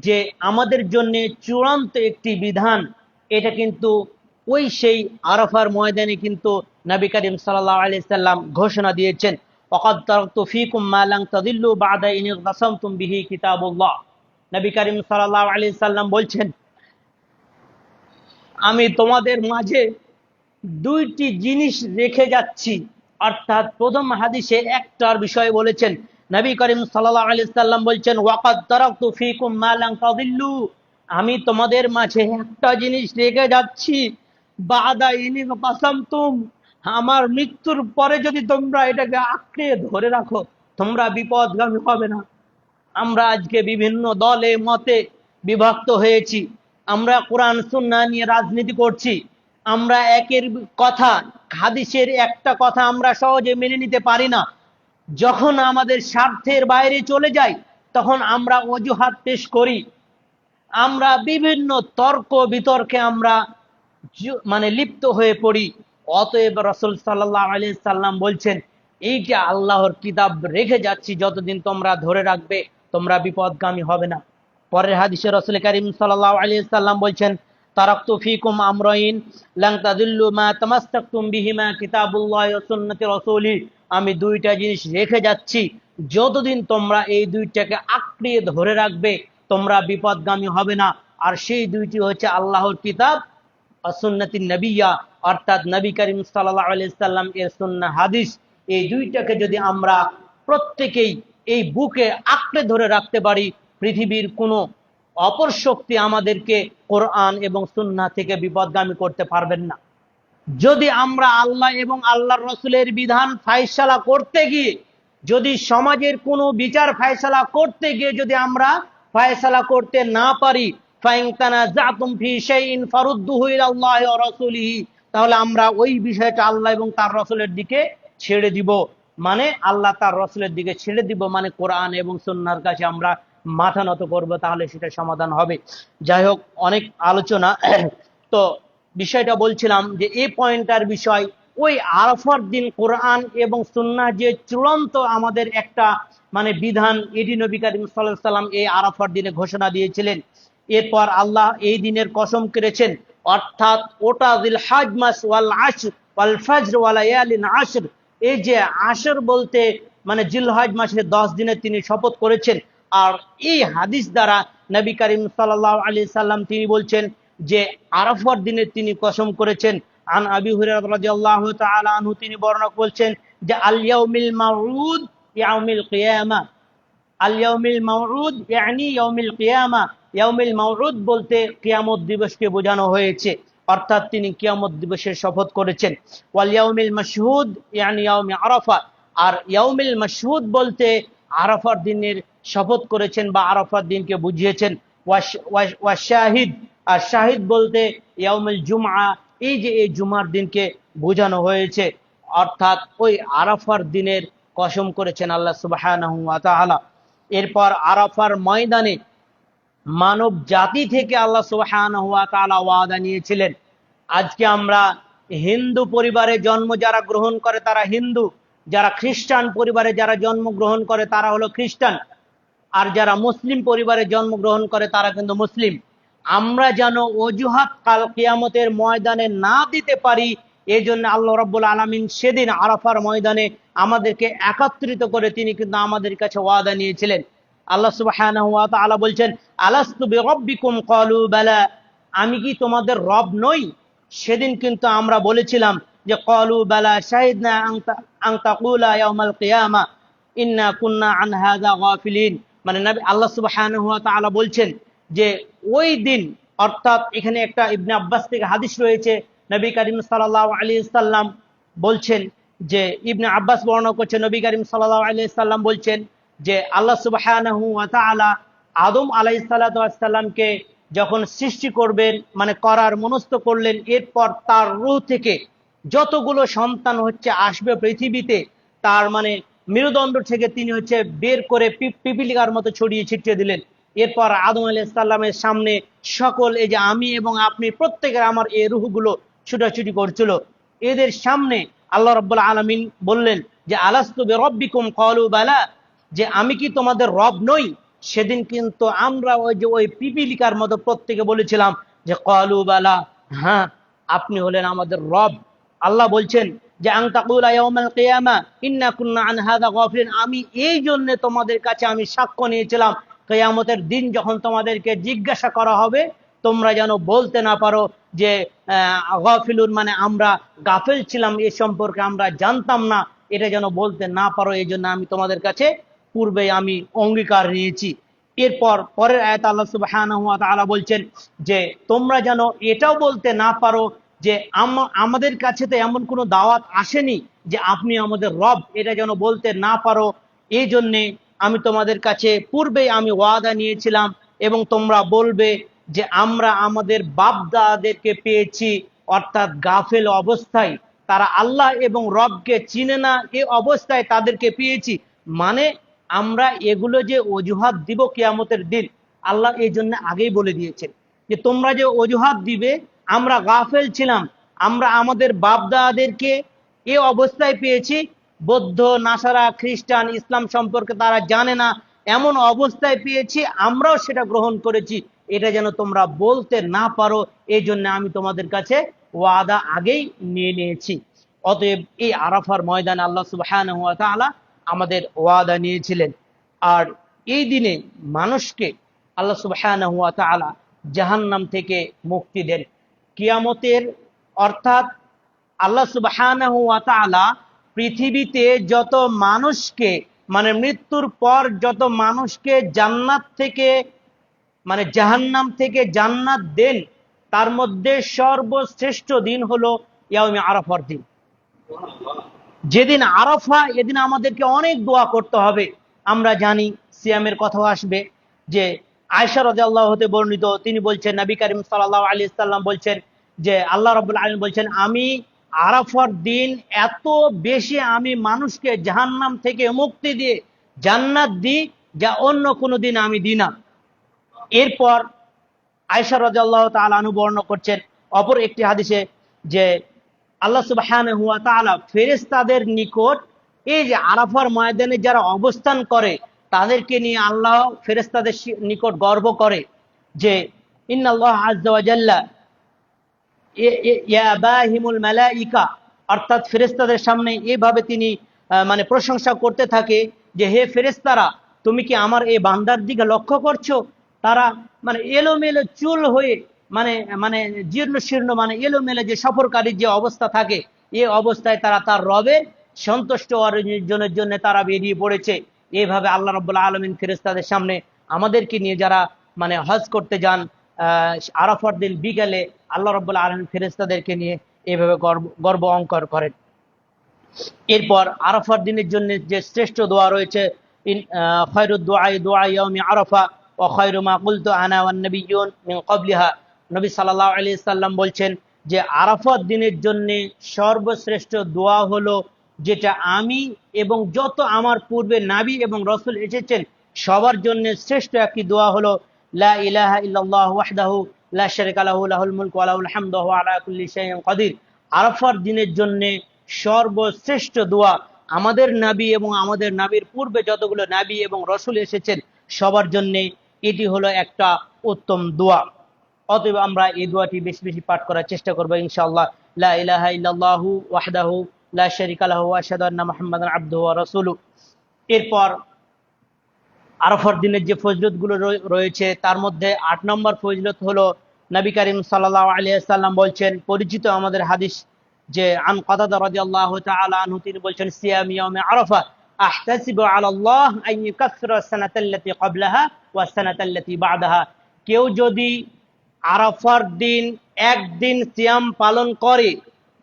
যে আমাদের জন্য চূড়ান্ত একটি বিধান, এটা কিন্তু ওই সেই আরাফার ময়দানে কিন্তু নবী করিম সাল্লাল্লাহু আলাইহি সাল্লাম ঘোষণা দিয়েছেন, ওয়াকাদ তারাকতু ফীকুম মা লান তাদিল্লু বা'দা ইন ইগতাসামতুম বিহি কিতাবুল্লাহ। নবী করিম সাল্লাল্লাহু আলাইহি সাল্লাম বলছেন, আমি তোমাদের মাঝে দুইটি জিনিস রেখে যাচ্ছি। অর্থাৎ প্রথম হাদিসে একটার বিষয় বলেছেন, নবী করিম সাল্লাল্লাহু আলাইহি সাল্লাম বলছেন ওয়াকাদ তারাকতু ফীকুম মা লান তাদিল্লু, আমি তোমাদের মাঝে একটা জিনিস রেখে যাচ্ছি, বাদা ইনি কাসামতুম, আমার মৃত্যুর পরে যদি তোমরা এটাকে আঁকড়ে ধরে রাখো তোমরা বিপদগামী হবে না। আমরা আজকে বিভিন্ন দলে মতে বিভক্ত হয়েছি, আমরা কোরআন সুন্নাহ নিয়ে রাজনীতি করছি, আমরা একের কথা হাদিসের একটা কথা আমরা সহজে মেনে নিতে পারি না। যখন আমাদের স্বার্থের বাইরে চলে যায় তখন আমরা অজুহাত পেশ করি, আমরা বিভিন্ন তর্ক বিতর্কে আমরা মানে লিপ্ত হয়ে পড়ি। অতএব রাসূল সাল্লাল্লাহু আলাইহি সাল্লাম বলছেন এইটা আল্লাহর কিতাব রেখে যাচ্ছি, যতদিন তোমরা ধরে রাখবে তোমরা বিপদগামী হবে না। পরের হাদিসে রাসূল কারীম সাল্লাল্লাহু আলাইহি সাল্লাম বলছেন তারাকতু ফীকুম আমরাইন লান তাদিল্লু মা তামাসসাকতুম বিহিমা কিতাবুল্লাহি ওয়া সুন্নতি রাসূলি, আমি দুইটা জিনিস রেখে যাচ্ছি, যতদিন তোমরা এই দুইটাকে আঁকড়ে ধরে রাখবে তোমরা বিপদগামী হবে না। আর সেই দুইটি হচ্ছে আল্লাহর কিতাব আর সুন্নতি নবিয়্যা, অর্থাৎ নবী করিম সাল্লাল্লাহু আলাইহি সাল্লাম এর সুন্নাহ হাদিস। এই দুইটাকে যদি আমরা প্রত্যেকেই এই বুকে আঁকড়ে ধরে রাখতে পারি, পৃথিবীর কোনো অপর শক্তি আমাদেরকে কোরআন এবং সুন্নাহ থেকে বিপদগামী করতে পারবেন না। যদি আমরা আল্লাহ এবং আল্লাহর রাসূলের বিধান ফায়সালা করতে গিয়ে, যদি সমাজের কোনো বিচার ফায়সালা করতে গিয়ে যদি আমরা ফায়সালা করতে না পারি, ফাইন তানাযাতুম ফি শাইইন ফারুদ্দুহু ইলাল্লাহি ওয়া রাসূলিহি, তাহলে আমরা ওই বিষয়টা আল্লাহ এবং তার রাসূলের দিকে ছেড়ে দিব, মানে আল্লাহ তার রাসূলের দিকে ছেড়ে দিব, মানে কোরআন এবং সুন্নাহর কাছে আমরা মাথা নত করব, তাহলে সেটা সমাধান হবে। যাই হোক, অনেক আলোচনা। তো বিষয়টা বলছিলাম যে এই পয়েন্টার বিষয়, ওই আরাফার দিন কোরআন এবং সুন্নাহ যে চূড়ান্ত আমাদের একটা মানে বিধান, এটি নবী করিম সাল্লাল্লাহু আলাইহি সাল্লাম এই আরাফার দিনে ঘোষণা দিয়েছিলেন। এরপর আল্লাহ এই দিনের কসম করেছেন, অর্থাৎ ওটা জিলহজ মাস ওয়াল আশর ওয়াল ফজর ওয়া লায়ালিন আশর, এই যে আশর বলতে মানে জিলহজ মাসের 10 দিনের তিনি শপথ করেছেন। আর এই হাদিস দ্বারা নবী করিম সাল্লাল্লাহু আলাইহি সাল্লাম তিনি বলছেন যে আরাফার দিনে তিনি কসম করেছেন। আন আবি হুরায়রা রাদিয়াল্লাহু তাআলা আনহু তিনি বর্ণনা করছেন যে আল ইয়াউমিল মাউউদ ইয়াউমিল কিয়ামা, আল ইয়াউমিল মাউউদ ইয়ানি ইয়াউমিল কিয়ামা, ইয়াউমিল মাউউদ বলতে কিয়ামত দিবসকে বোঝানো হয়েছে, অর্থাৎ তিনি কিয়ামত দিবসের শপথ করেছেন। ওয়াল ইয়াউমিল মাশহুদ ইয়ানি ইয়াউমি আরাফা, আর ইয়াউমিল মাশহুদ বলতে আরাফার দিনের শপথ করেছেন বা আরাফার দিনকে বুঝিয়েছেন। ওয়া শাহিদ, আর শাহিদ বলতে ইয়াউমুল জুমআ, এই যে এই জুমার দিনকে বোঝানো হয়েছে, অর্থাৎ ওই আরাফার দিনের কসম করেছেন আল্লাহ সুবহানাহু ওয়া তাআলা। এরপর আরাফার ময়দানে মানব জাতি থেকে আল্লাহ সুবহানাহু ওয়া তাআলা ওয়াদা নিয়েছিলেন। আজকে আমরা হিন্দু পরিবারে জন্ম যারা গ্রহণ করে তারা হিন্দু, যারা খ্রিস্টান পরিবারে যারা জন্মগ্রহণ করে তারা হলো খ্রিস্টান, আর যারা মুসলিম পরিবারে জন্মগ্রহণ করে তারা কিন্তু মুসলিম। আমরা যেন অজুহাত কাল কিয়ামতের ময়দানে না দিতে পারি, এই জন্য আল্লাহ রাব্বুল আলামিন সেদিন আরাফার ময়দানে আমাদেরকে একত্রিত করে তিনি কিন্তু আমাদের কাছে ওয়াদা নিয়েছিলেন। আল্লাহ সুবহানাহু ওয়া তাআলা বলছেন, আলাস্তু বিরাব্বিকুম ক্বালু বালা, আমি কি তোমাদের রব নই? সেদিন কিন্তু আমরা বলেছিলাম যে ক্বালু বালা শাহিদনা আন তাকুলা ইয়াউমাল কিয়ামা ইন্না কুন্না আন হাযা গাফিলিন। মানে নবী আল্লাহ সুবহানাহু ওয়া তাআলা বলছেন যে ওই দিন, অর্থাৎ এখানে একটা ইবনে আব্বাস থেকে হাদিস রয়েছে, নবী করিম সাল্লাল্লাহু আলাইহি সাল্লাম বলছেন যে, ইবনে আব্বাস বর্ণনা করছেন, নবী করিম সাল্লাল্লাহু আলাইহি সাল্লাম বলছেন যে আল্লাহ সুবহানাহু ওয়া তাআলা আদম আলাইহিস সালাতু ওয়াস সালামকে যখন সৃষ্টি করবেন, মানে করার মনস্থ করলেন, এরপর তার রূহ থেকে যতগুলো সন্তান আসবে পৃথিবীতে, তার মানে মেরুদণ্ড থেকে তিনি বের করে পিপিলিকার মতো ছড়িয়ে ছিটিয়ে দিলেন। এরপর আদম আলাইহিস সালামের সামনে সকল এই যে আমি এবং আপনি প্রত্যেকের আমার এই রূহগুলো ছুটাছুটি করছিল, এদের সামনে আল্লাহ রাব্বুল আলামিন বললেন যে আলাস্তু বিরাব্বিকুম ক্বালু বালা, যে আমি কি তোমাদের রব নই? সেদিন কিন্তু আমরা ওই পিপিলিকার মতো প্রত্যেকে বলেছিলাম যে ক্বালু বালা, হ্যাঁ আপনি হলেন আমাদের রব। আল্লাহ বলছেন যে আন তাকুলা ইয়াউমাল কিয়ামা ইন্না কুন্না আন হাযা গাফিলিন, আমি এই জন্য তোমাদের কাছে আমি সাক্ষ্য নিয়েছিলাম, কিয়ামতের দিন যখন তোমাদেরকে জিজ্ঞাসা করা হবে তোমরা যেন বলতে না পারো যে গাফিলুন, মানে আমরা গাফেল ছিলাম, এ সম্পর্কে আমরা জানতাম না, এটা যেন বলতে না পারো, এই জন্য আমি তোমাদের কাছে পূর্বে আমি অঙ্গীকার নিয়েছি। এরপর পরের আয়াত আল্লাহ সুবহানাহু ওয়া তাআলা বলছেন যে তোমরা যেন এটাও বলতে না পারো যে আমাদের কাছে তো এমন কোনো দাওয়াত আসেনি যে আপনি আমাদের রব, এটা যেন বলতে না পারো, এই জন্যে আমি তোমাদের কাছে পূর্বেই আমি ওয়াদা নিয়েছিলাম, এবং তোমরা বলবে যে আমরা আমাদের বাপ দাদাদেরকে পেয়েছি, অর্থাৎ গাফেল অবস্থায়, তারা আল্লাহ এবং রবকে চিনে না, এ অবস্থায় তাদেরকে পেয়েছি। মানে আমরা এগুলো যে অজুহাত দিব কিয়ামতের দিন, আল্লাহ এই জন্য আগেই বলে দিয়েছেন যে তোমরা যে অজুহাত দিবে আমরা গাফেল ছিলাম, আমরা আমাদের বাপ দাদাদেরকে এ অবস্থায় পেয়েছি, বৌদ্ধ, নাসারা, খ্রিস্টান, ইসলাম সম্পর্কে তারা জানে না, এমন অবস্থায় পেয়েছি, আমরাও সেটা গ্রহণ করেছি, এটা যেন তোমরা বলতে না পারো, এই জন্য আমি তোমাদের কাছে ওয়াদা আগেই নিয়ে নিয়েছি। অতএব এই আরাফার ময়দানে আল্লাহ সুবহানাহু ওয়া তাআলা আমাদের ওয়াদা নিয়েছিলেন। আর এই দিনে মানুষকে আল্লাহ সুবহানাহু ওয়া তাআলা জাহান্নাম থেকে মুক্তি দেন। কিয়ামতের, অর্থাৎ আল্লাহ সুবহানাহু ওয়া তাআলা পৃথিবীতে যত মানুষকে, মানে মৃত্যুর পর যত মানুষকে জান্নাত থেকে, মানে জাহান্নাম থেকে জান্নাত দেন, তার মধ্যে সর্বশ্রেষ্ঠ দিন হলো ইয়াউমে আরাফার দিন। যেদিন আরাফা, এদিন আমাদেরকে অনেক দোয়া করতে হবে। আমরা জানি সিয়ামের কথাও আসবে, যে আয়েশা রাদিয়াল্লাহু হতে বর্ণিত, তিনি বলছেন নবী করিম সাল্লাল্লাহু আলাইহি সাল্লাম বলছেন যে আল্লাহ রাব্বুল আলামিন বলছেন, আমি আরাফার দিন এত বেশি আমি মানুষকে জাহান্নাম থেকে মুক্তি দিয়ে জান্নাত দিই যা অন্য কোনো দিন আমি দিই না। এরপর আয়েশা রাদিয়াল্লাহু তাআলা আনহা বর্ণনা করছেন অপর একটি হাদিসে যে আল্লাহ সুবহানাহু ওয়া তাআলা ফেরেশতাদের নিকট, এই যে আরাফার ময়দানে যারা অবস্থান করে তাদেরকে নিয়ে আল্লাহ ফেরেশতাদের নিকট গর্ব করে যে ইন্নাল্লাহ আযজা ওয়া জাল্লা ইয়া বাহিমুল মালাইকা, অর্থাৎ ফেরেশতাদের সামনে এইভাবে তিনি মানে প্রশংসা করতে থাকে যে হে ফেরেশতারা, তুমি কি আমার এই বান্দার দিকে লক্ষ্য করছো? তারা মানে এলোমেলো চুল হয়ে, মানে মানে জীর্ণ শীর্ণ, মানে এলোমেলো যে সফরকারীর যে অবস্থা থাকে, এই অবস্থায় তারা তার রবের সন্তুষ্ট অর্জনের জন্য তারা বেরিয়ে পড়েছে। এইভাবে আল্লাহ রাব্বুল আলামিন ফেরেশতাদের সামনে আমাদেরকে নিয়ে, যারা মানে হজ করতে যান আরাফার দিন বিকালে, আল্লাহ রাব্বুল আলামিন ফেরেশতাদেরকে নিয়ে এইভাবে গর্ব অঙ্কর করেন। এরপর আরাফার দিনের জন্য যে শ্রেষ্ঠ দোয়া রয়েছে, খায়রুদ দুআই দুআ ইয়াউমি আরাফা ওয়া খায়রু মা কুলতু আনা ওয়ান নাবিয়্যুন মিন ক্বাবলিহা। নবী সাল্লাল্লাহু আলাইহি সাল্লাম বলছেন যে আরাফার দিনের জন্য সর্বশ্রেষ্ঠ দোয়া হলো যেটা আমি এবং যত আমার পূর্বে নবী এবং রাসূল এসেছেন সবার জন্য শ্রেষ্ঠ একটি দোয়া হলো লা ইলাহা ইল্লাল্লাহু ওয়াহদাহু লা শারীকা লাহু লাহুল মুলকু ওয়া লাহুল হামদু ওয়া আলা কুল্লি শাইইন কাদির। আরাফার দিনের জন্য সর্বশ্রেষ্ঠ দোয়া আমাদের নবী এবং আমাদের নবীর পূর্বে যতগুলো নবী এবং রাসূল এসেছেন সবার জন্য এটি হলো একটা উত্তম দোয়া। অতএব আমরা এই দোয়াটি বেশি বেশি পাঠ করার চেষ্টা করবো ইনশাআল্লাহ। লা ইলাহা ইল্লাল্লাহু ওয়াহদাহু লা শারীকা লাহু ওয়া আশহাদু আন্না মুহাম্মাদান আবদুহু ওয়া রাসূলুহু। এরপর আরাফার দিনের যে ফজিলত গুলো রয়েছে তার মধ্যে ৮ নম্বর ফজিলত হলো নবী করিম সাল্লাল্লাহু আলাইহি ওয়াসাল্লাম বলছেন, পরিচিত আমাদের হাদিস, যে আন কাতাদা রাদিয়াল্লাহু তাআলা আনহু, তিনি বলছেন, সিয়াম ইয়াউমে আরাফা আহতাসিবু আলাল্লাহ আন ইউকাফিরা সানাতাল্লাতী ক্বাবলাহা ওয়া সানাতাল্লাতী বা'দাহা। কেউ যদি আরাফার দিন একদিন সিয়াম পালন করে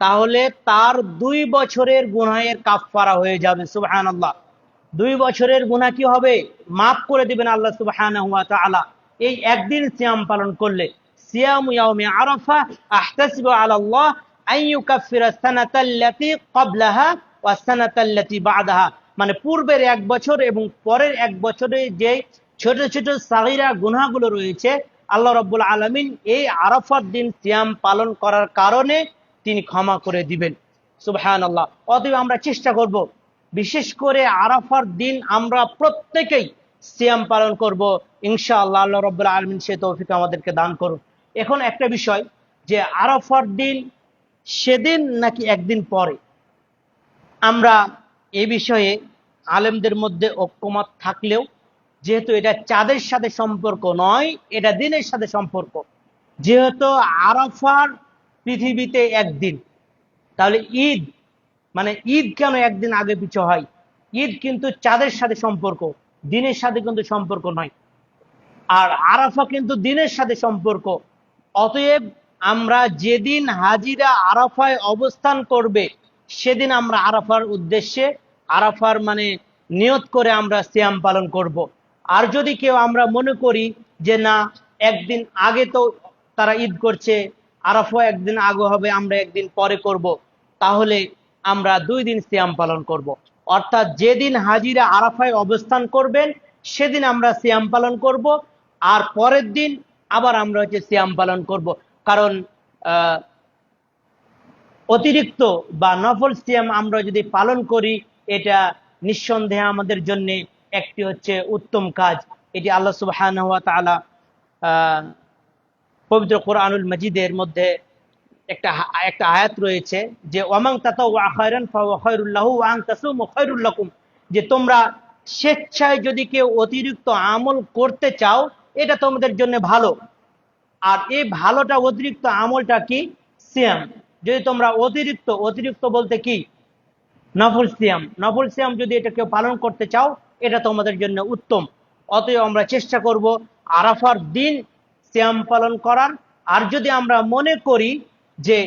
তাহলে তার ২ বছরের গুনাহের কাফফারা হয়ে যাবে। সুবহানাল্লাহ। ২ বছরের গুনাহ কি হবে? মাফ করে দিবেন আল্লাহ সুবহানাহু ওয়া তাআলা এই একদিন সিয়াম পালন করলে। সিয়াম ইয়াউমে আরাফা আহতাসিবু আলাল্লাহ আন ইউকাফিরা সানাতাল্লাতী ক্বাবলাহা ওয়া সানাতাল্লাতী বা'দাহা, মানে পূর্বের ১ বছর এবং পরের ১ বছরে যে ছোট ছোট সাগীরা গুনাহগুলো রয়েছে, আল্লাহ রাব্বুল আলামিন এই আরাফার দিন সিয়াম পালন করার কারণে তিনি ক্ষমা করে দিবেন। সুবহানাল্লাহ। অতএব আমরা চেষ্টা করব, বিশেষ করে আরাফার দিন আমরা প্রত্যেকেই সিয়াম পালন করব ইনশাআল্লাহ। আল্লাহ রাব্বুল আলামিন সে তৌফিক আমাদেরকে দান করুন। এখন একটা বিষয়, যে আরাফার দিন সেদিন নাকি একদিন পরে, আমরা এই বিষয়ে আলেমদের মধ্যে ঐক্যমত থাকলেও যেহেতু এটা চাঁদের সাথে সম্পর্ক নয়, এটা দিনের সাথে সম্পর্ক, যেহেতু আরাফার পৃথিবীতে একদিন, তাহলে ঈদ, মানে ঈদ কেন একদিন আগে পিছু হয়? ঈদ কিন্তু চাঁদের সাথে সম্পর্ক, দিনের সাথে কিন্তু সম্পর্ক নয়। আর আরাফা কিন্তু দিনের সাথে সম্পর্ক। অতএব আমরা যেদিন হাজিরা আরাফায় অবস্থান করবে সেদিন আমরা আরাফার উদ্দেশ্যে, আরাফার মানে নিয়ত করে আমরা সিয়াম পালন করব। আর যদি কেউ আমরা মনে করি যে না, একদিন আগে তো তারা ঈদ করছে, আরাফা একদিন আগে হবে, আমরা একদিন পরে করব, তাহলে আমরা ২ দিন সিয়াম পালন করব। অর্থাৎ যেদিন হাজিরা আরাফায় অবস্থান করবেন সেদিন আমরা সিয়াম পালন করব, আর পরের দিন আবার আমরা সিয়াম পালন করব। কারণ অতিরিক্ত বা নফল সিয়াম আমরা যদি পালন করি, এটা নিঃসন্দেহে আমাদের জন্য একটি উত্তম কাজ। এটি আল্লাহ সুবহানাহু ওয়া তাআলা পবিত্র কোরআনুল মাজিদের মধ্যে একটা আয়াত রয়েছে, যে ওয়ামান তাতাওয়া খায়রান ফাহুয়া খায়রুল লাহু ওয়া আন তাসুমু খায়রুল লাকুম, যে তোমরা স্বেচ্ছায় যদি কেউ অতিরিক্ত আমল করতে চাও এটা তোমাদের জন্য ভালো। আর এই ভালোটা, অতিরিক্ত আমলটা কি? সিয়াম। যদি তোমরা অতিরিক্ত বলতে কি? নফল সিয়াম যদি এটা কেউ পালন করতে চাও এটা তোমাদের জন্য উত্তম। অতএব আমরা চেষ্টা করব আরাফার দিন সিয়াম পালন করার। আর যদি আমরা মনে করি যে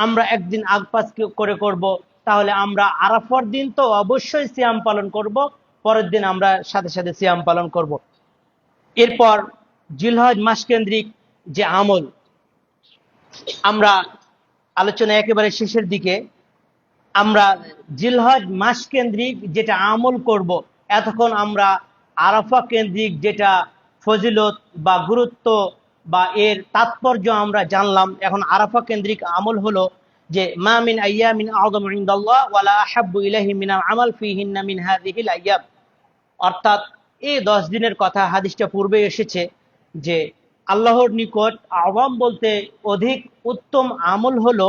আমরা একদিন আগপাস করে করব, তাহলে আমরা আরাফার দিন তো অবশ্যই সিয়াম পালন করব, পরের দিন আমরা সাথে সাথে সিয়াম পালন করব। এরপর জিলহজ মাস কেন্দ্রিক যে আমল, আমরা আলোচনা একেবারে শেষের দিকে, আমরা জিলহজ মাস কেন্দ্রিক যেটা আমল করব, এতক্ষণ আমরা আরাফা কেন্দ্রিক যেটা ফজিলত বা গুরুত্ব বা এর তাৎপর্য আমরা জানলাম। এখন আরাফা কেন্দ্রিক আমল হলো যে মা মিন আইয়ামিন আযম ইনদাল্লাহ ওয়ালা আহাব্বু ইলাইহি মিনাল আমাল ফীহিন্না মিন হাযিহিল আইয়াম। অর্থাৎ এই 10 দিনের কথা হাদিসটা পূর্বে এসেছে, যে আল্লাহর নিকট আওয়াম বলতে অধিক উত্তম আমল হলো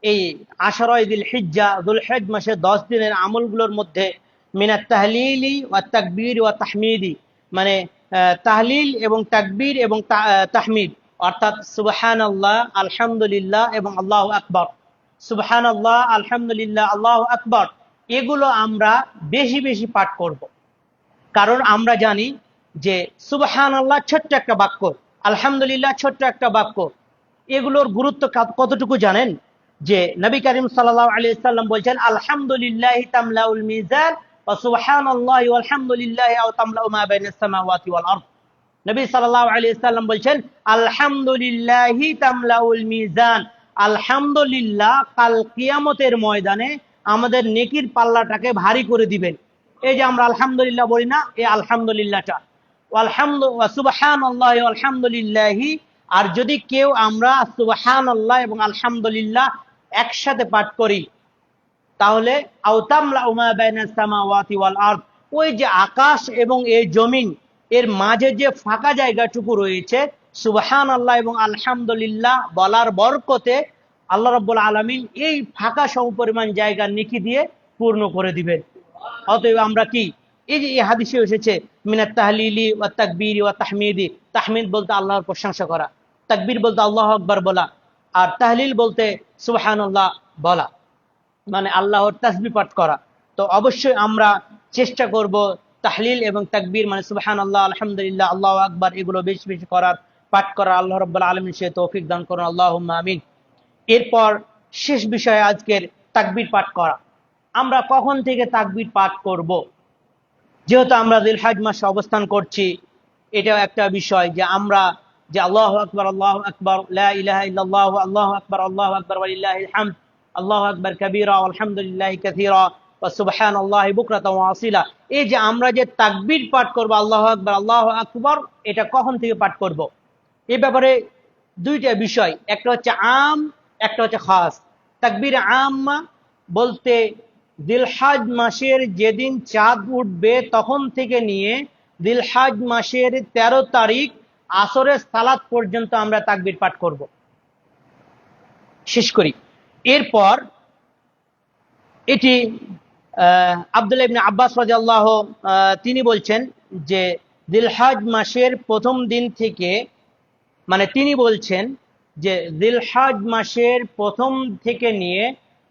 এই আশরায়ে যিলহিজ্জা, যুলহিজ্জ মাসে 10 দিনের আমলগুলোর মধ্যে মিনাত তাহলিলি ওয়া তাকবীর ওয়া তাহমিদি, মানে তাহলিল এবং তাকবীর এবং তাহমিদ, অর্থাৎ সুবহানাল্লাহ, আলহামদুলিল্লাহ এবং আল্লাহু আকবার। সুবহানাল্লাহ, আলহামদুলিল্লাহ, আল্লাহু আকবার, এগুলো আমরা বেশি বেশি পাঠ করব। কারণ আমরা জানি যে সুবহানাল্লাহ ছোট্ট একটা বাক্য, আলহামদুলিল্লাহ ছোট্ট একটা বাক্য, এগুলোর গুরুত্ব কতটুকু জানেন? যে নবী করিম সাল্লাল্লাহু আলাইহি ওয়াসাল্লাম বলছেন, আলহামদুলিল্লাহি তামলাউল মিজান ওয়া সুবহানাল্লাহি ওয়াল হামদুলিল্লাহি আও তামলাউ মা বাইনাস সামাওয়াতি ওয়াল আরদ। নবী সাল্লাল্লাহু আলাইহি ওয়াসাল্লাম বলছেন, আলহামদুলিল্লাহি তামলাউল মিজান, আলহামদুলিল্লাহ কাল কিয়ামতের ময়দানে আমাদের নেকির পাল্লাটাকে ভারী করে দিবেন। এই যে আমরা আলহামদুলিল্লাহ বলি না, এই আলহামদুলিল্লাহটা, ওয়া সুবহানাল্লাহি ওয়াল হামদুলিল্লাহি, আর যদি কেউ আমরা সুবহানাল্লাহ এবং আলহামদুলিল্লাহ একসাথে পাঠ করি, তাহলে আও তামলাউ মা বাইনাস সামাওয়াতি ওয়াল আরদ, ওই যে আকাশ এবং এই জমিন এর মাঝে যে ফাঁকা জায়গাটুকু রয়েছে, সুবহানাল্লাহ এবং আলহামদুলিল্লাহ বলার বরকতে আল্লাহ রাব্বুল আলামিন এই ফাঁকা সমপরিমাণ জায়গা নেকি দিয়ে পূর্ণ করে দিবেন। অতএব আমরা কি, এই যে এই হাদিসে এসেছে মিনাত তাহলিলি ওয়া তাকবীরি ওয়া তাহমিদি, তাহমিদ বলতে আল্লাহর প্রশংসা করা, তাকবীর বলতে আল্লাহু আকবার বলা, আর তাহলিল বলতে সুবহানাল্লাহ বলা, মানে আল্লাহর তাসবিহ পাঠ করা। তো অবশ্যই আমরা চেষ্টা করব তাহলিল এবং তাকবীর মানে সুবহানাল্লাহ, আলহামদুলিল্লাহ, আল্লাহু আকবার এগুলো বেশি বেশি করার, পাঠ করা। আল্লাহ রাব্বুল আলামিন সে তৌফিক দান করুন, আল্লাহুম্মা আমিন। এরপর শেষ বিষয় আজকের তাকবীর পাঠ করা। আমরা কখন থেকে তাকবীর পাঠ করব? যেহেতু আমরা জিলহজ মাসে অবস্থান করছি, এটাও একটা বিষয় যে আমরা যে আল্লাহু আকবার লা ইলাহা ইল্লাল্লাহু আল্লাহু আকবার ওয়ালিল্লাহিল হামদ আল্লাহু আকবার কাবীরা আলহামদুলিল্লাহি কাসীরা ওয়া সুবহানাল্লাহি বুকরাতাও ওয়া আসীলা, এই যে আমরা যে তাকবীর পাঠ করব আল্লাহু আকবার, এটা কখন থেকে পাঠ করব? এই ব্যাপারে দুইটা বিষয়, একটা হচ্ছে আম, একটা হচ্ছে খাস। তাকবীর আম্মা বলতে জিলহজ মাসের যেদিন চাঁদ উঠবে তখন থেকে নিয়ে জিলহজ মাসের 13 তারিখ আসরের সালাত পর্যন্ত আমরা তাকবীর পাঠ করব। শেষ করি। এরপর এটি আব্দুল্লাহ ইবনে আব্বাস রাদিয়াল্লাহু তিনি বলছেন যে জিলহজ মাসের প্রথম দিন থেকে, মানে তিনি বলছেন যে জিলহজ মাসের প্রথম থেকে নিয়ে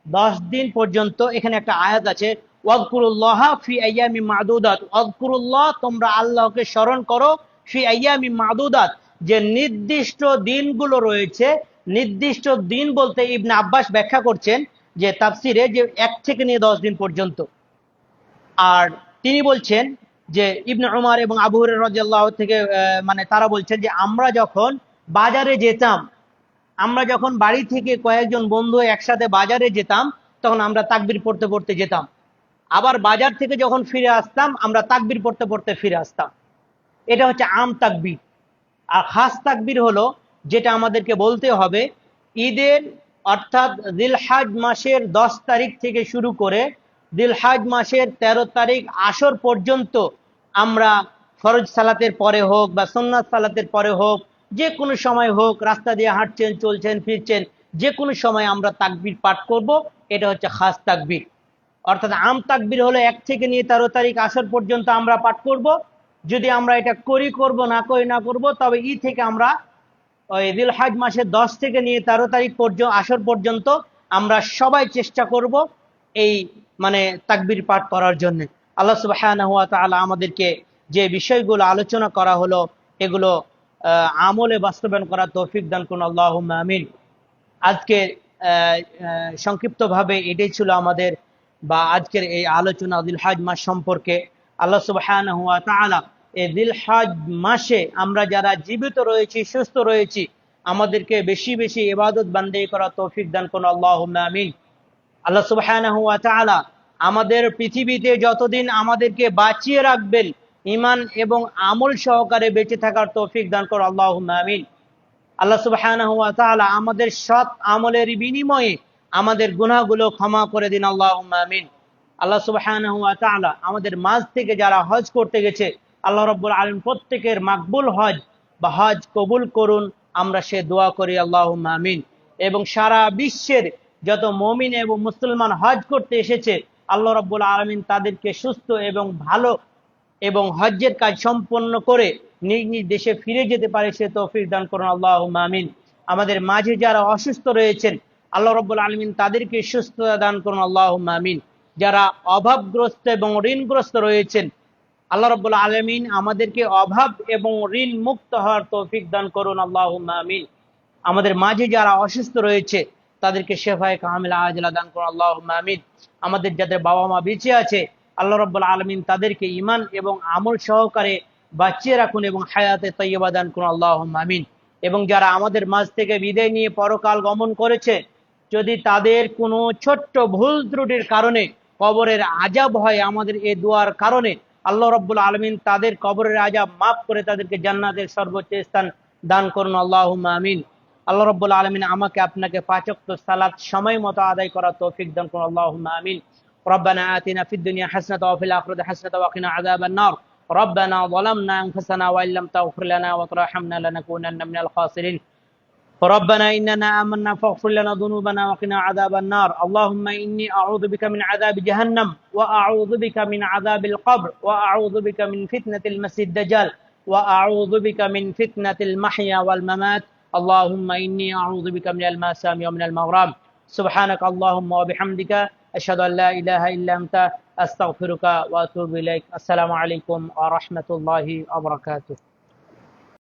10 দিন পর্যন্ত, এখানে একটা আয়াত আছে ওয়াযকুরুল্লাহা ফি আইয়ামিন মা'দুদাত, ওয়াযকুরুল্লাহ তোমরা আল্লাহকে স্মরণ করো, ফি আইয়ামিন মা'দুদাত যে নির্দিষ্ট দিনগুলো রয়েছে, নির্দিষ্ট দিন বলতে ইবনে আব্বাস ব্যাখ্যা করছেন যে তাফসিরে যে 1 থেকে নিয়ে 10 দিন পর্যন্ত। আর তিনি বলছেন যে ইবনে উমর এবং আবু হুরায়রা রাদিয়াল্লাহু থেকে মানে তারা বলছেন যে আমরা যখন বাজারে যেতাম, আমরা যখন বাড়ি থেকে কয়েকজন বন্ধু একসাথে বাজারে যেতাম, তখন আমরা তাকবীর পড়তে পড়তে যেতাম। আবার বাজার থেকে যখন ফিরে আসতাম, আমরা তাকবীর পড়তে পড়তে ফিরে আসতাম। এটা হচ্ছে আম তাকবীর। আর খাস তাকবীর হলো যেটা আমাদেরকে বলতে হবে ঈদের, অর্থাৎ জিলহজ মাসের 10 তারিখ থেকে শুরু করে জিলহজ মাসের 13 তারিখ আসর পর্যন্ত আমরা ফরজ সালাতের পরে হোক বা সুন্নাত সালাতের পরে হোক, যে কোনো সময় হোক, রাস্তা দিয়ে হাঁটছেন, চলছেন, ফিরছেন, যে কোনো সময় আমরা তাকবীর পাঠ করব। এটা হচ্ছে খাস তাকবীর। অর্থাৎ আম তাকবীর হলো 1 থেকে নিয়ে 13 তারিখ আসর পর্যন্ত আমরা পাঠ করব। যদি আমরা এটা করব না করব, তবে ই থেকে আমরা ওই জিলহজ মাসের 10 থেকে নিয়ে 13 তারিখ পর্যন্ত আসর পর্যন্ত আমরা সবাই চেষ্টা করব এই মানে তাকবীর পাঠ করার জন্য। আল্লাহ সুবহানাহু ওয়া তাআলা আমাদেরকে যে বিষয়গুলো আলোচনা করা হলো এগুলো আমলে বাস্তবায়ন করার তৌফিক দান করুন, আল্লাহুম্মা আমিন। আজকে সংক্ষিপ্তভাবে এটাই ছিল আমাদের বা আজকের এই আলোচনা জিলহজ মাস সম্পর্কে। আল্লাহ সুবহানাহু ওয়া তাআলা এই জিলহজ মাসে আমরা যারা জীবিত রয়েছি, সুস্থ রয়েছি, আমাদেরকে বেশি বেশি ইবাদত বান্দেগি করার তৌফিক দান করুন, আল্লাহুম্মা আমিন। আল্লাহ সুবহানাহু ওয়া তাআলা আমাদের পৃথিবীতে যতদিন আমাদেরকে বাঁচিয়ে রাখবেন, ঈমান এবং আমল সহকারে বেঁচে থাকার তৌফিক দান করুন, আল্লাহুম্মা আমিন। আল্লাহ সুবহানাহু ওয়া তাআলা আমাদের সৎ আমলের বিনিময়ে আমাদের গুনাহগুলো ক্ষমা করে দিন, আল্লাহুম্মা আমিন। আল্লাহ সুবহানাহু ওয়া তাআলা আমাদের মাঝ থেকে যারা হজ করতে গেছে, আল্লাহ রাব্বুল আলামিন প্রত্যেকের মাকবুল হজ বা হজ কবুল করুন, আমরা সে দোয়া করি, আল্লাহুম্মা আমিন। এবং সারা বিশ্বের যত মুমিন এবং মুসলমান হজ করতে এসেছে, আল্লাহ রাব্বুল আলামিন তাদেরকে সুস্থ এবং ভালো এবং হজ্জের কাজ সম্পন্ন করে নিজ নিজ দেশে ফিরে যেতে পারে সে তৌফিক দান করুন, আল্লাহুম্মা আমিন। আমাদের মাঝে যারা অসুস্থ রয়েছেন, আল্লাহ রাব্বুল আলামিন তাদেরকে সুস্থতা দান করুন, আল্লাহুম্মা আমিন। যারা অভাবগ্রস্ত এবং ঋণগ্রস্ত রয়েছেন, আল্লাহ রাব্বুল আলামিন আমাদেরকে অভাব এবং ঋণ মুক্ত হওয়ার তৌফিক দান করুন, আল্লাহুম্মা আমিন। আমাদের মাঝে যারা অসুস্থ রয়েছে তাদেরকে শেফায়ে কামিলা আজলা দান করুন, আল্লাহুম্মা আমিন। আমাদের যাদের বাবা মা বেঁচে আছে, আল্লাহ রাব্বুল আলামিন তাদেরকে ঈমান এবং আমল সহকারে বাঁচিয়ে রাখুন এবং হায়াতে তাইয়্যিবা দান করুন, আল্লাহুম্মা আমিন। এবং যারা আমাদের মাঝ থেকে বিদায় নিয়ে পরকাল গমন করেছে, যদি তাদের কোনো ছোট্ট ভুল ত্রুটির কারণে কবরের আযাব হয়, আমাদের এই দোয়ার কারণে আল্লাহ রাব্বুল আলামিন তাদের কবরের আযাব মাফ করে তাদেরকে জান্নাতের সর্বোচ্চ স্থান দান করুন, আল্লাহুম্মা আমিন। আল্লাহ রাব্বুল আলামিন আমাকে আপনাকে 5 ওয়াক্ত সালাত সময় মতো আদায় করার তৌফিক দান করুন, আল্লাহুম্মা আমিন। ربنا آتنا في الدنيا حسنة وفي الآخرة حسنة وقنا عذاب النار. ربنا ظلمنا أنفسنا وإن لم تغفر لنا وترحمنا لنكونن من الخاسرين. ربنا إننا آمنا فاغفر لنا ذنوبنا وقنا عذاب النار اللهم إني أعوذ بك من عذاب جهنم وأعوذ بك من عذاب القبر وأعوذ بك من فتنة المسيح الدجال وأعوذ بك من فتنة المحيا والممات اللهم إني أعوذ بك من الماسام ومن المغرام سبحانك اللهم وبحمدك أشهد أن لا إله إلا أنت أستغفرك وأتوب إليك السلام عليكم ورحمة الله وبركاته